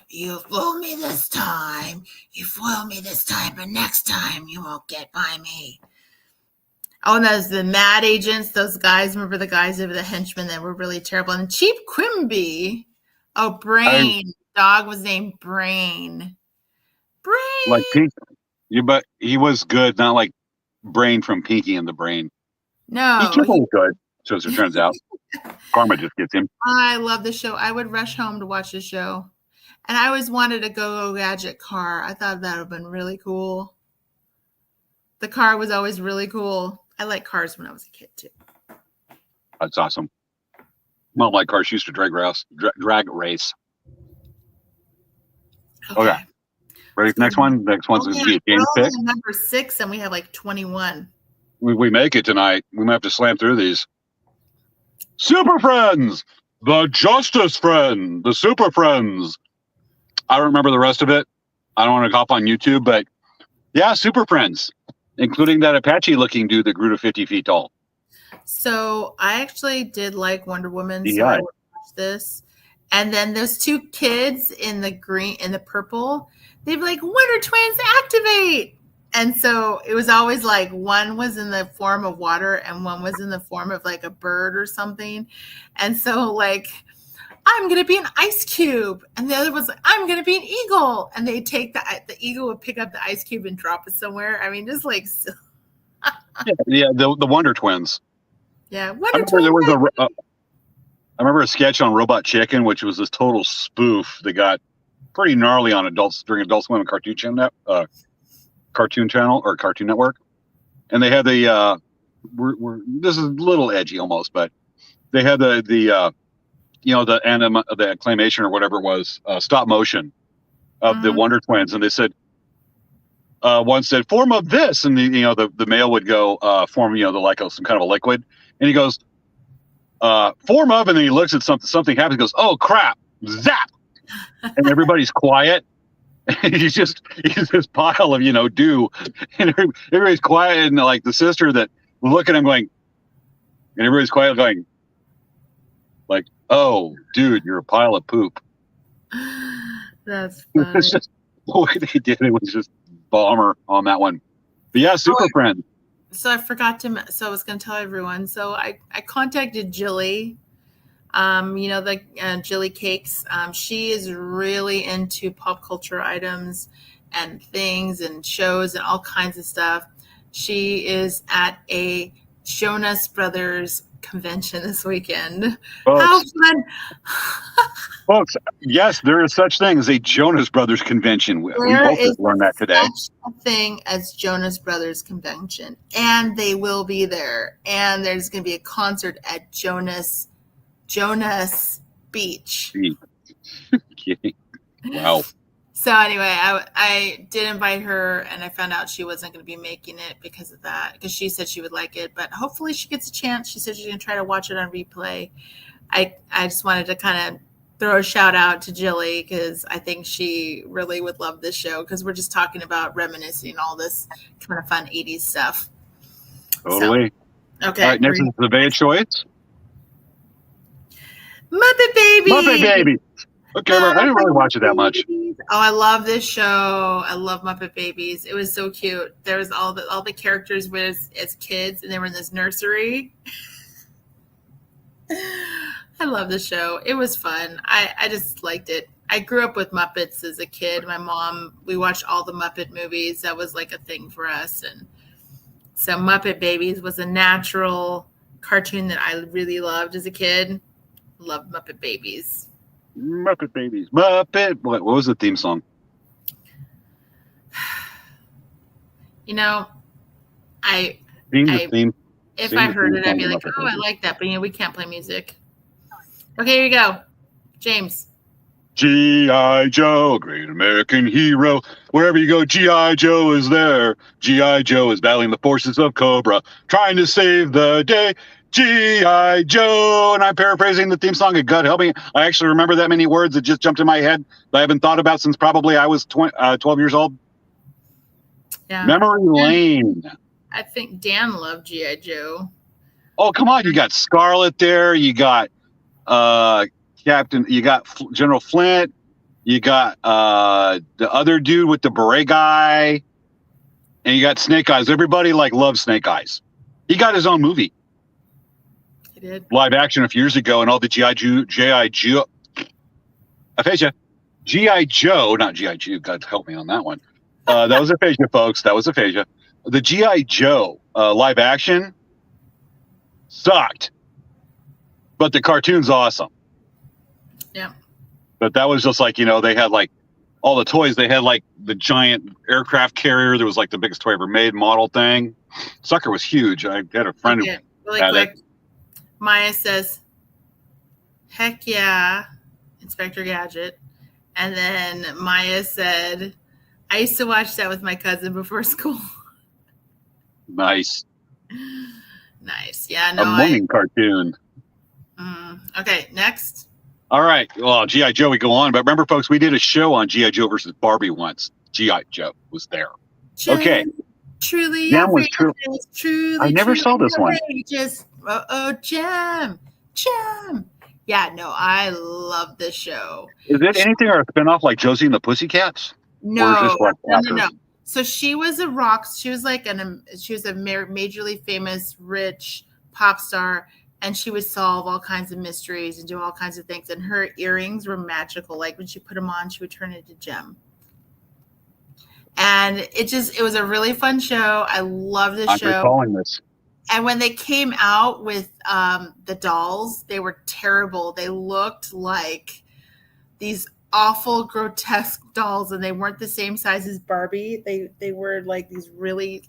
you fooled me this time. You fooled me this time, but next time you won't get by me. Oh, and those the mad agents, those guys. Remember the guys over the henchmen that were really terrible. And Chief Quimby. Oh, Brain. Dog was named Brain. Brain. Like Pink. But he was good, not like Brain from Pinky and the Brain. No. He was good, so as it turns out. Karma just gets him. I love the show. I would rush home to watch the show. And I always wanted a Go-Go Gadget car. I thought that would have been really cool. The car was always really cool. I liked cars when I was a kid, too. That's awesome. Well, like cars used to drag race. Okay. Ready for the next one? Next one's going to be a game pick. Number 6, and we have like 21. We make it tonight. We might have to slam through these. Super Friends! The Justice Friend! The Super Friends! I don't remember the rest of it. I don't want to hop on YouTube, but yeah, Super Friends. Including that Apache-looking dude that grew to 50 feet tall. So I actually did like Wonder Woman, so I would watch this. And then those two kids in the green and the purple, they'd be like, Wonder Twins, activate! And so it was always like one was in the form of water and one was in the form of like a bird or something. And so like, I'm going to be an ice cube. And the other was like, I'm going to be an eagle. And they take the eagle would pick up the ice cube and drop it somewhere. I mean, just like. the Wonder Twins. Yeah. I remember a sketch on Robot Chicken, which was this total spoof that got pretty gnarly on during Adult Swim Cartoon Channel or Cartoon Network. And they had the, this is a little edgy almost, but they had the claymation or whatever it was, stop motion of the Wonder Twins. And they said, one said, form of this. And the male would go, form, like some kind of a liquid. And he goes, form of, and then he looks at something happens, he goes, oh crap, zap. And everybody's quiet. And he's this pile of, dew. And everybody's quiet. And like the sister that look at him going, and everybody's quiet going, like, oh, dude, you're a pile of poop. That's funny. It's just the way they did it was just bomber on that one. But yeah, Super Friends. So I forgot to. So I was going to tell everyone. So I contacted Jilly. The Jilly Cakes. She is really into pop culture items and things and shows and all kinds of stuff. She is at a Jonas Brothers convention this weekend. How fun! Folks, yes, there is such thing as a Jonas Brothers convention. We both just learned that today. Such a thing as Jonas Brothers convention, and they will be there. And there's going to be a concert at Jonas Beach. Wow. So anyway, I did invite her, and I found out she wasn't going to be making it because of that, because she said she would like it, but hopefully she gets a chance. She said she's going to try to watch it on replay. I just wanted to kind of throw a shout out to Jilly because I think she really would love this show because we're just talking about reminiscing all this kind of fun 80s stuff. Totally. So, okay. All right, next is the Svea choice. Muppet Babies. Muppet Babies. Okay, I didn't really watch it that much. Oh, I love this show. I love Muppet Babies. It was so cute. There was all the characters as kids, and they were in this nursery. I love the show. It was fun. I just liked it. I grew up with Muppets as a kid. My mom, we watched all the Muppet movies. That was like a thing for us. And so Muppet Babies was a natural cartoon that I really loved as a kid. Loved Muppet Babies. Muppet Babies. Muppet. What was the theme song? You know, if I heard it, I'd be like, oh, I like that. But, we can't play music. Okay, here you go. James. G.I. Joe, great American hero. Wherever you go, G.I. Joe is there. G.I. Joe is battling the forces of Cobra, trying to save the day. G.I. Joe. And I'm paraphrasing the theme song. God help me. I actually remember that many words that just jumped in my head that I haven't thought about since probably I was 12 years old. Yeah. Memory lane. I think Dan loved G.I. Joe. Oh, come on. You got Scarlet there. You got Captain. You got General Flint. You got the other dude with the beret guy. And you got Snake Eyes. Everybody loves Snake Eyes. He got his own movie. He did. Live action a few years ago, and all the G.I. Joe. Aphasia. G.I. Joe, not G.I. Joe. God help me on that one. That was aphasia, folks. That was aphasia. The G.I. Joe live action sucked, but the cartoon's awesome. Yeah. But that was just they had all the toys. They had the giant aircraft carrier. There was the biggest toy ever made model thing. Sucker was huge. I had a friend who really had quick. it. Maya says, heck yeah, Inspector Gadget. And then Maya said, I used to watch that with my cousin before school. Nice. Nice. Yeah, no. A morning cartoon. Okay, next. All right. Well, G.I. Joe, we go on. But remember, folks, we did a show on G.I. Joe versus Barbie once. G.I. Joe was there. Okay. Truly Gem was true. Truly, I never saw this one. Just Gem. Yeah, no, I love this show. Is it anything or a spinoff like Josie and the Pussycats? No. So she was a rock. She was she was a majorly famous, rich pop star, and she would solve all kinds of mysteries and do all kinds of things. And her earrings were magical. Like when she put them on, she would turn into Gem. And it was a really fun show. I love this show. I'm recalling this. And when they came out with the dolls, they were terrible. They looked like these awful, grotesque dolls, and they weren't the same size as Barbie. They were these really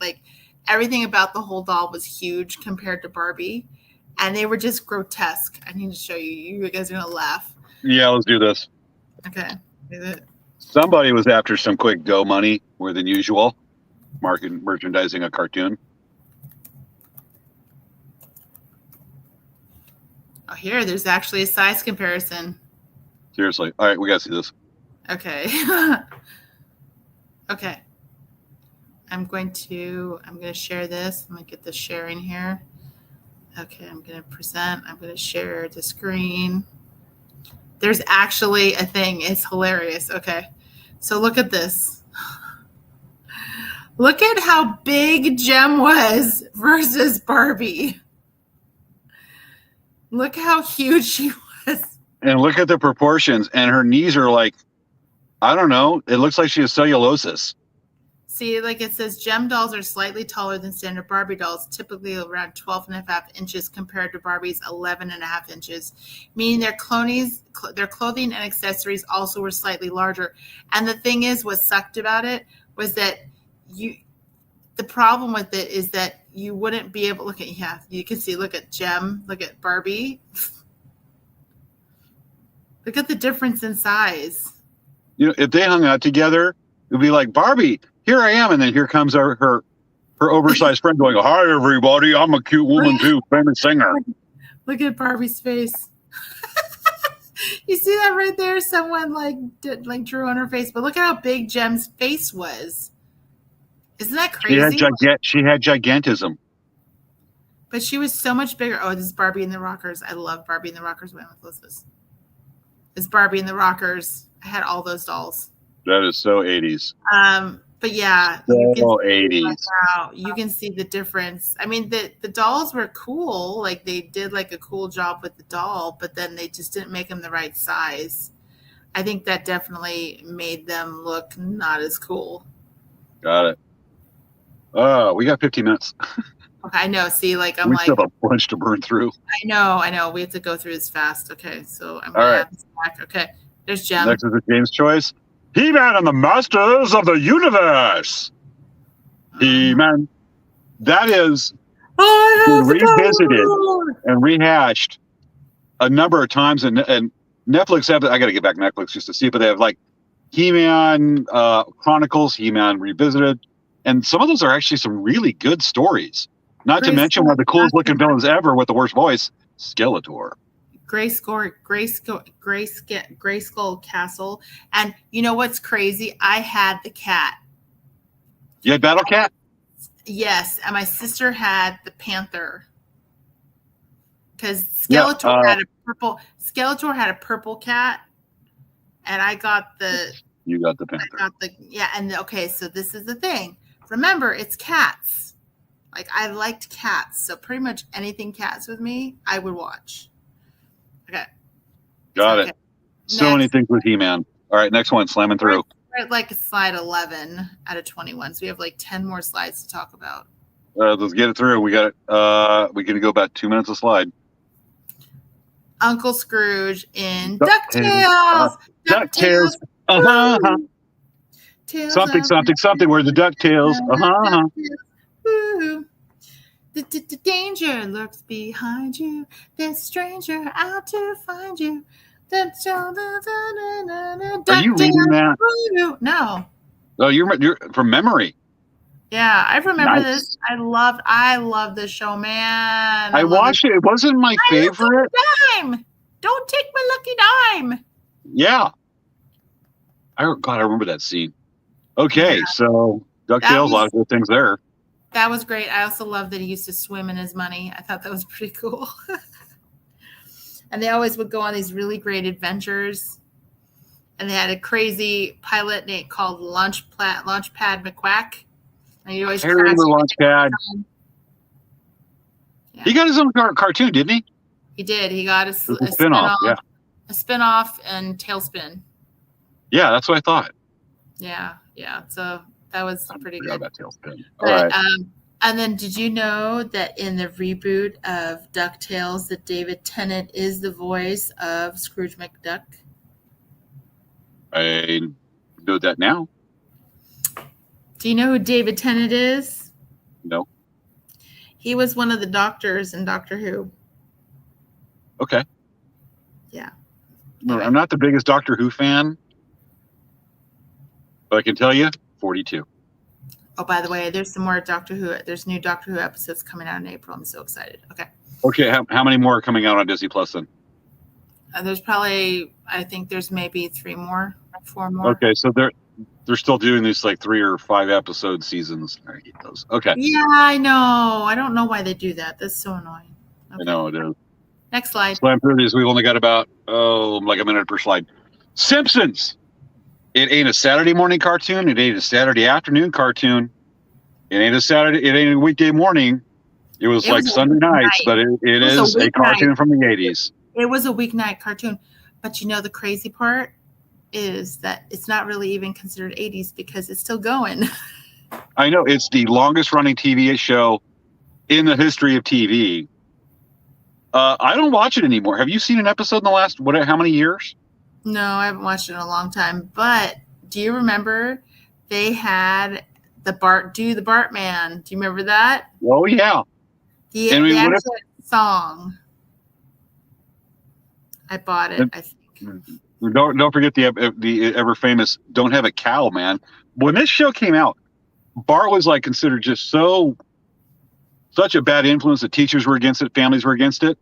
everything about the whole doll was huge compared to Barbie, and they were just grotesque. I need to show you. You guys are gonna laugh. Yeah, let's do this. Okay. Somebody was after some quick dough money more than usual, merchandising a cartoon. Oh, there's actually a size comparison. Seriously. All right, we got to see this. Okay. Okay. I'm going to share this. I'm going to get the sharing here. Okay, I'm going to present. I'm going to share the screen. There's actually a thing. It's hilarious. Okay. So look at this. Look at how big Gem was versus Barbie. Look how huge she was. And look at the proportions. And her knees are I don't know. It looks like she has cellulosis. See, it says Gem dolls are slightly taller than standard Barbie dolls, typically around 12.5 inches compared to Barbie's 11.5 inches, meaning their clothing and accessories also were slightly larger. And the thing is, what sucked about it was that the problem with it is that you wouldn't be able to you can see, look at Gem, look at Barbie. Look at the difference in size. If they hung out together, it would be like, Barbie, here I am. And then here comes her oversized friend going, hi, everybody. I'm a cute woman, too. Famous singer. Look at Barbie's face. You see that right there? Someone drew on her face, but look at how big Jem's face was. Isn't that crazy? She had gigantism. But she was so much bigger. Oh, this is Barbie and the Rockers. I love Barbie and the Rockers. Wait, let's this. It's Barbie and the Rockers. I had all those dolls. That is so 80s. But yeah, so you can 80s. You can see the difference. I mean, the dolls were cool. Like they did like a cool job with the doll, but then they just didn't make them the right size. I think that definitely made them look not as cool. Got it. Oh, we got 15 minutes. Okay, I know. See, we still have a bunch to burn through. I know. We have to go through this fast. Okay, so I'm all right. Back. Okay, there's Jem. Next is the James choice. He-Man and the Masters of the Universe. He-Man. That is revisited and rehashed a number of times, and Netflix have. I got to get back Netflix just to see it, but they have like He-Man Chronicles, He-Man Revisited, and some of those are actually some really good stories. Not to mention one of the coolest looking villains ever with the worst voice, Skeletor. Grayskull Castle. And you know what's crazy? I had the cat. You had Battle Cat? Yes, and my sister had the panther. Because Skeletor had a purple cat, and I got the. You got the panther. So this is the thing. Remember, it's cats. Like, I liked cats, so pretty much anything cats with me, I would watch. Okay. Got it. So many things with He-Man. All right, next one, slamming through. We're at like slide 11 out of 21, so we have like 10 more slides to talk about. Let's get it through. We got it. We're going to go about 2 minutes a slide. Uncle Scrooge in DuckTales. DuckTales. Something. Where's the DuckTales? Woo. The danger lurks behind you. There's a stranger out to find you. Are you reading that? No. Oh, you're from memory. Yeah, I remember this. I love this show, man. I watched it. It wasn't my favorite. Dime. Don't take my lucky dime. Yeah. I remember that scene. Okay, so DuckTales, a lot of good things there. That was great. I also love that he used to swim in his money. I thought that was pretty cool. And they always would go on these really great adventures. And they had a crazy pilot called Launchpad McQuack. And he always remember Launchpad. Yeah. He got his own cartoon, didn't he? He did. He got a spin-off. Yeah. A spin-off and Tailspin. Yeah, that's what I thought. Yeah. So that was pretty good. About Tailspin. All right. And then did you know that in the reboot of DuckTales that David Tennant is the voice of Scrooge McDuck? I know that now. Do you know who David Tennant is? No. He was one of the doctors in Doctor Who. Okay. Yeah. Anyway. I'm not the biggest Doctor Who fan, but I can tell you, 42. Oh, by the way, there's some more Doctor Who. There's new Doctor Who episodes coming out in April. I'm so excited. Okay. How many more are coming out on Disney Plus then? There's probably, I think there's maybe 4 more. Okay, so they're still doing these like 3 or 5 episode seasons. I hate those. Okay. Yeah, I know. I don't know why they do that. That's so annoying. Okay. I know it is. Next slide. Slam through these. We've only got about like a minute per slide. Simpsons. It ain't a Saturday morning cartoon. It ain't a Saturday afternoon cartoon. It ain't a weekday morning. It was like Sunday nights, but it is a cartoon from the 80s. It was a weeknight cartoon. But you know, the crazy part is that it's not really even considered 80s because it's still going. I know. It's the longest running TV show in the history of TV. I don't watch it anymore. Have you seen an episode in the last, how many years? No, I haven't watched it in a long time. But do you remember they had the Bartman? Do you remember that? Oh, yeah. The actual song. I bought it, I think. Don't forget the ever famous "Don't Have a Cow, Man." When this show came out, Bart was like considered just such a bad influence that teachers were against it, families were against it,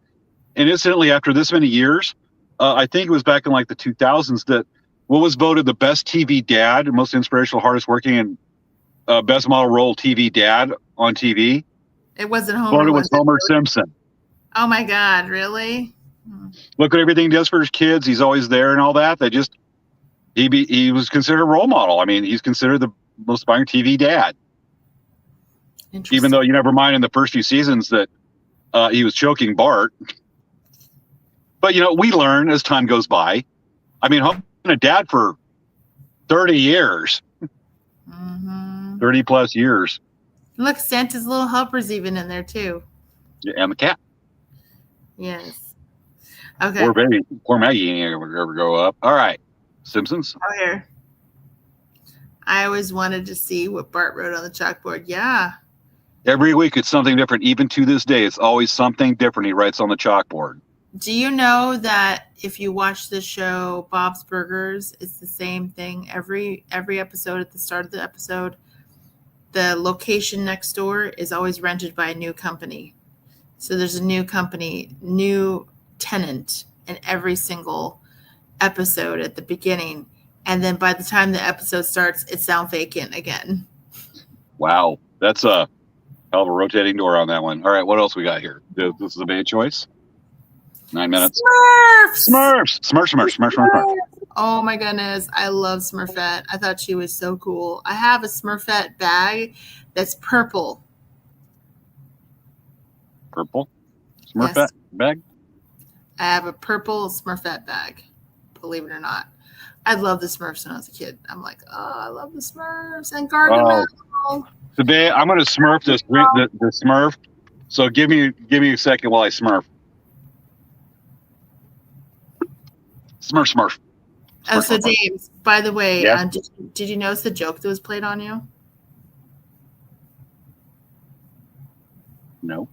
and instantly after this many years, I think it was back in like the 2000s that what was voted the best TV dad, most inspirational, hardest working, and best model role TV dad on TV. It wasn't Homer, Voted was was it? Homer Really? Simpson. Oh my God, really? Look at everything he does for his kids. He's always there and all that. He was considered a role model. I mean, he's considered the most inspiring TV dad. Even though you never mind in the first few seasons that he was choking Bart. But, we learn as time goes by. I mean, Homer's been a dad for 30 years. 30 plus years. Look, Santa's little helper's even in there too. Yeah, and the cat. Yes. Okay. Poor Maggie ain't ever grow up. All right. Simpsons. Oh, here. I always wanted to see what Bart wrote on the chalkboard. Yeah. Every week it's something different. Even to this day, it's always something different he writes on the chalkboard. Do you know that if you watch the show Bob's Burgers, it's the same thing every episode? At the start of the episode, the location next door is always rented by a new company. So there's a new company, new tenant in every single episode at the beginning. And then by the time the episode starts, it's now vacant again. Wow. That's a hell of a rotating door on that one. All right. What else we got here? This is a bad choice. 9 minutes. Smurfs. Oh my goodness. I love Smurfette. I thought she was so cool. I have a Smurfette bag that's purple. Purple? Smurfette Yes. bag? I have a purple Smurfette bag, believe it or not. I love the Smurfs when I was a kid. I'm like, oh, I love the Smurfs and Gargamel. Today I'm going to Smurf the Smurf. So give me a second while I Smurf. Smurf. Oh, so James, by the way, yeah? Did you notice the joke that was played on you? No.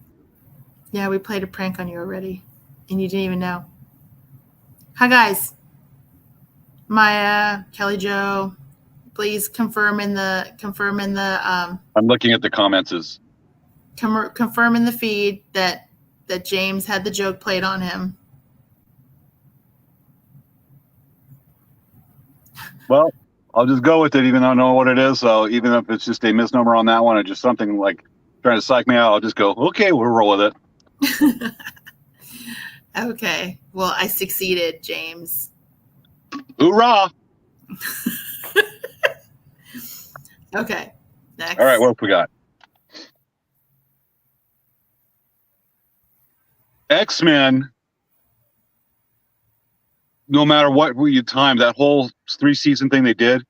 Yeah, we played a prank on you already, and you didn't even know. Hi, guys. Maya, Kelly Jo, please confirm in the I'm looking at the comments. Confirm in the feed that James had the joke played on him. Well, I'll just go with it, even though I know what it is. So even if it's just a misnomer on that one, or just something like trying to psych me out, I'll just go, okay, we'll roll with it. Okay. Well, I succeeded, James. Hoorah! Okay. Next. All right, what else we got? X-Men, no matter what you time, that whole 3-season thing they did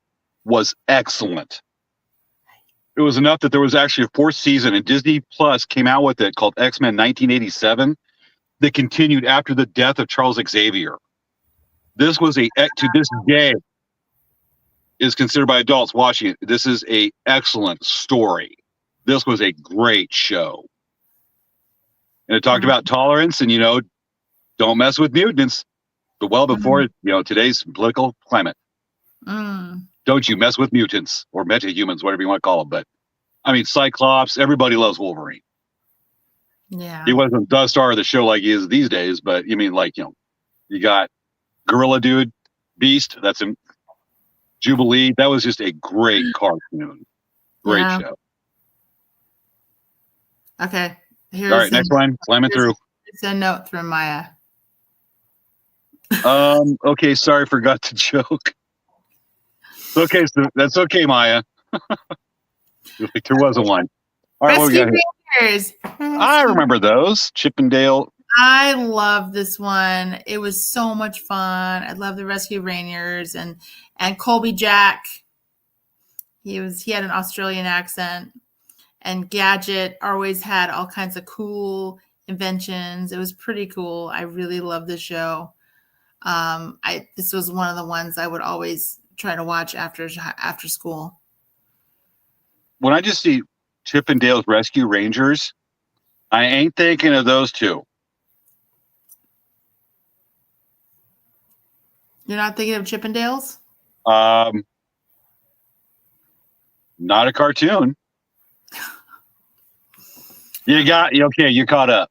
was excellent. It was enough that there was actually a 4th season, and Disney Plus came out with it called X-Men 1987 that continued after the death of Charles Xavier. This was to this day is considered by adults watching it. This is a excellent story. This was a great show. And it talked about tolerance and, don't mess with mutants. But well before, today's political climate. Don't you mess with mutants or metahumans, whatever you want to call them. But, I mean, Cyclops, everybody loves Wolverine. Yeah. He wasn't the star of the show like he is these days, but you mean you got Gorilla Dude, Beast, that's him. Jubilee, that was just a great cartoon. Great show. Okay. All right, next one. Slam it through. It's a note from Maya. Okay, sorry, forgot to joke. Okay, so that's okay, Maya. There wasn't one. All right, what we got here? I remember those. Chippendale. I love this one. It was so much fun. I love the Rescue Rangers and Colby Jack. He had an Australian accent, and Gadget always had all kinds of cool inventions. It was pretty cool. I really love this show. This was one of the ones I would always try to watch after school. When I just see Chippendale's Rescue Rangers, I ain't thinking of those two. You're not thinking of Chippendales? Not a cartoon. You caught up.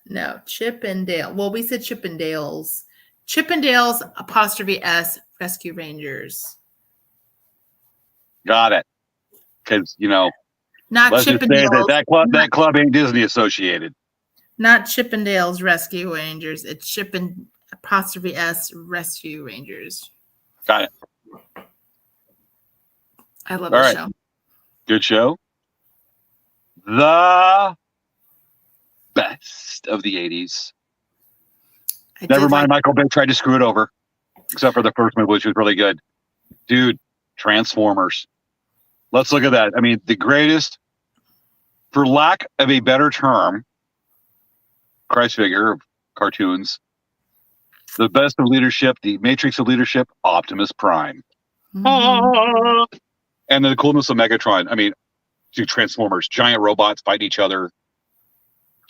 No, Chip and Dale. Well, we said Chip and Dale's. Chip and Dale's apostrophe S Rescue Rangers. Got it. Because Not let's Chip just and say Dale's. that club ain't Disney associated. Not Chip and Dale's Rescue Rangers. It's Chip and apostrophe S Rescue Rangers. Got it. I love All the right. show. Good show. The best of the 80s. Never mind, Michael Bay tried to screw it over, except for the first movie, which was really good. Dude, Transformers. Let's look at that. I mean, the greatest, for lack of a better term, Christ figure of cartoons. The best of leadership, the matrix of leadership, Optimus Prime. Mm-hmm. And the coolness of Megatron. I mean, dude, Transformers, giant robots fight each other,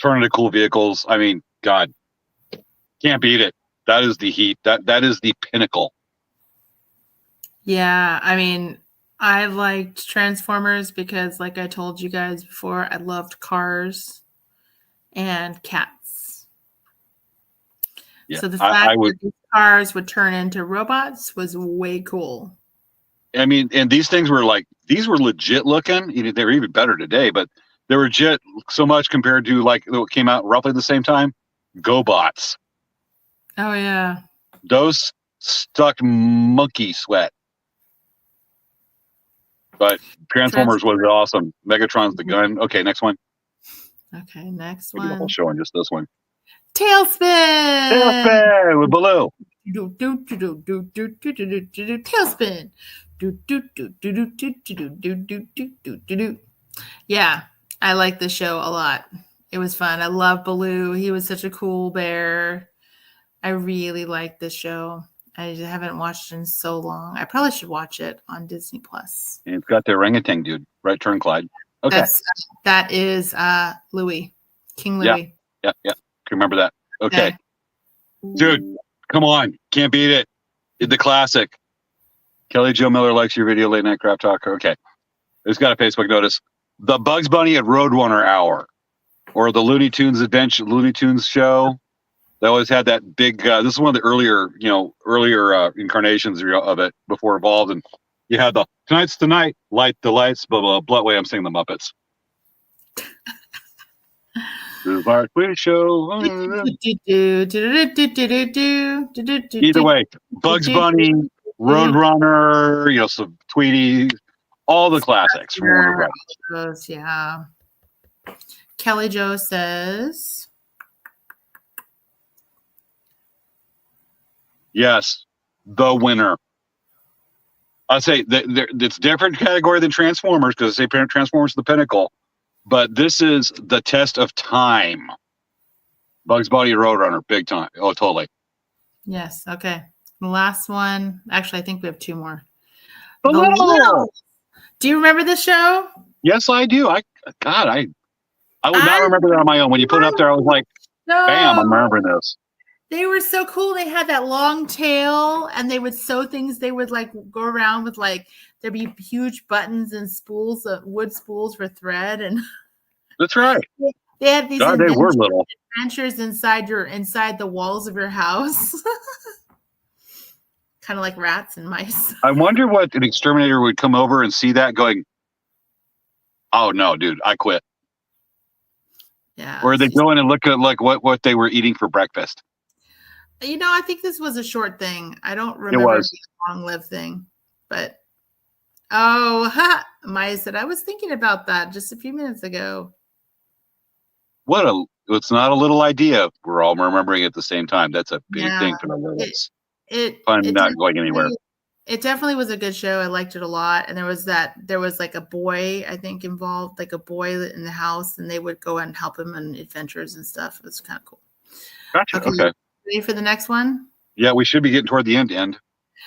turn into cool vehicles. I mean, God, can't beat it. That is the heat. That is the pinnacle. Yeah, I mean, I liked Transformers because, like I told you guys before, I loved cars and cats. Yeah, So the fact that these cars would turn into robots was way cool. I mean, and these things were legit looking. They're even better today, but they were legit so much compared to like what came out roughly the same time. GoBots. Oh yeah. Those stuck monkey sweat. But Transformers was awesome. Megatron's the gun. Okay, next one. Okay, next We'll do the whole one. show on just this one. Tailspin. Tailspin with Baloo. Tailspin. Yeah, I like the show a lot. It was fun. I love Baloo. He was such a cool bear. I really like this show. I haven't watched it in so long. I probably should watch it on Disney Plus. And it's got the orangutan dude. Right turn, Clyde. Okay. That is Louis. King Louis. Yeah. Can remember that. Okay. Dude, come on. Can't beat it. The classic. Kelly Jo Miller likes your video, Late Night Crap Talk. Okay. It's got a Facebook notice. The Bugs Bunny at Roadrunner Hour. Or the Looney Tunes show. They always had that big. This is one of the earlier incarnations of it before it evolved, and you had the tonight's the night, light the lights, blah blah blah. Wait, I'm saying the Muppets. This is our Quiz show. Either way, Bugs Bunny, Roadrunner, some Tweety, all the classics from Warner Bros. Yeah. Kelly Jo says. Yes, the winner. I'd say it's different category than Transformers because I say Transformers is the pinnacle, but this is the test of time. Bugs Bunny Roadrunner, big time. Oh, totally. Yes. Okay. The last one. Actually, I think we have two more. The Little. Do you remember the show? Yes, I do. I would not remember that on my own. When you put it up there, I was like, bam, I'm remembering this. They were so cool. They had that long tail and they would sew things. They would like go around with there'd be huge buttons and spools of wood spools for thread. And that's right. They had these they were little adventures inside the walls of your house. Kind of like rats and mice. I wonder what an exterminator would come over and see that going, oh no, dude, I quit. Yeah. Or they go in and look at what they were eating for breakfast. I think this was a short thing. I don't remember it being a long-lived thing. But, Maya said, I was thinking about that just a few minutes ago. It's not a little idea. We're all remembering at the same time. That's a big thing for the littles. I'm not going anywhere. It definitely was a good show. I liked it a lot. And there was like a boy, I think, involved, like a boy in the house, and they would go and help him on adventures and stuff. It was kind of cool. Gotcha. Okay. Ready for the next one? Yeah, we should be getting toward the end.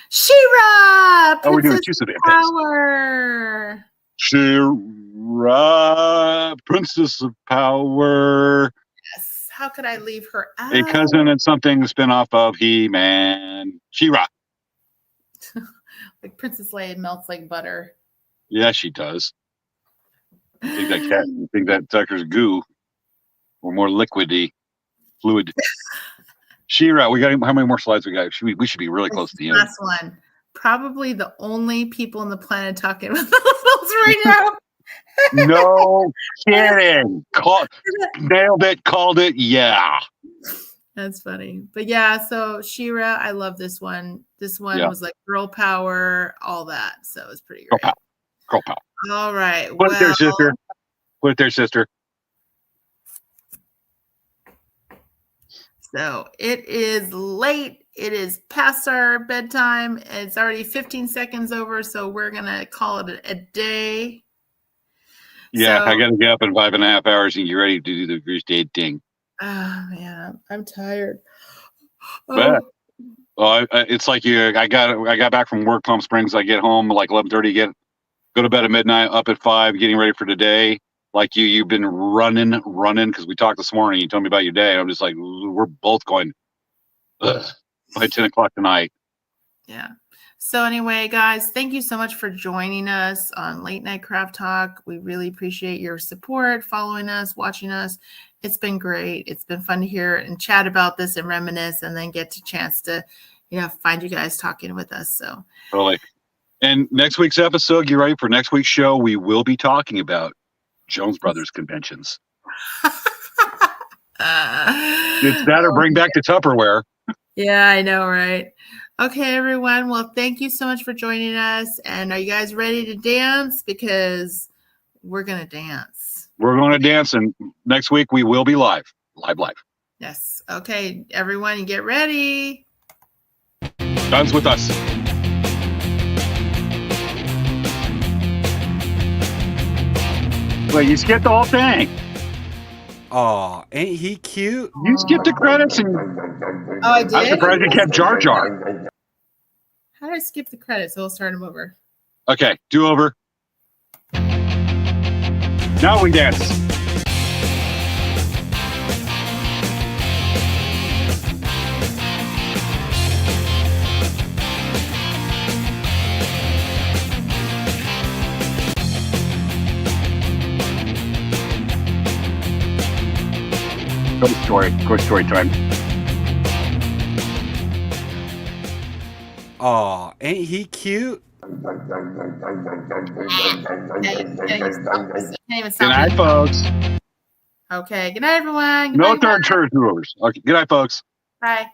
She-Ra! We're doing two severe Power! She-Ra, Princess of Power. Yes. How could I leave her out? A cousin and something spin-off of He-Man. She-Ra. Like Princess Leia melts like butter. Yeah, she does. I think that Tucker's goo or more liquidy. fluid. She-Ra, we got how many more slides we got? We should be really close to the end. Last one. Probably the only people on the planet talking about those right now. No kidding. Nailed it. Called it. Yeah. That's funny. But yeah, so She-Ra, I love this one. This one was like girl power, all that. So it's pretty great. Girl power. All right. Put it there, sister. Put it there, sister. So it is late. It is past our bedtime. It's already 15 seconds over. So we're going to call it a day. Yeah, so, I got to get up in 5.5 hours and get ready to do the Grease Day ding. Oh, man. I'm tired. It's like I got back from work, Palm Springs. I get home like 11:30. Go to bed at midnight. Up at 5, getting ready for today. Like you've been running because we talked this morning. You told me about your day. I'm just like, we're both going by 10 o'clock tonight. Yeah. So anyway, guys, thank you so much for joining us on Late Night Craft Talk. We really appreciate your support, following us, watching us. It's been great. It's been fun to hear and chat about this and reminisce, and then get a chance to, find you guys talking with us. So totally. And next week's episode, get ready for next week's show. We will be talking about Jones Brothers conventions. It's that or bring back the Tupperware. Yeah, I know, right? Okay, everyone. Well, thank you so much for joining us. And are you guys ready to dance? Because we're going to dance. We're going to dance. And next week we will be live. Live. Yes. Okay, everyone, you get ready. Dance with us. Wait, you skipped the whole thing. Aw, ain't he cute? You skipped the credits and I did? I'm surprised you kept Jar Jar. How did I skip the credits? So we'll start them over. Okay, do over. Now we dance. Go story time. Aw, ain't he cute? Good night, folks. Okay, good night, everyone. Good No night, third turn overs. Okay, good night, folks. Bye.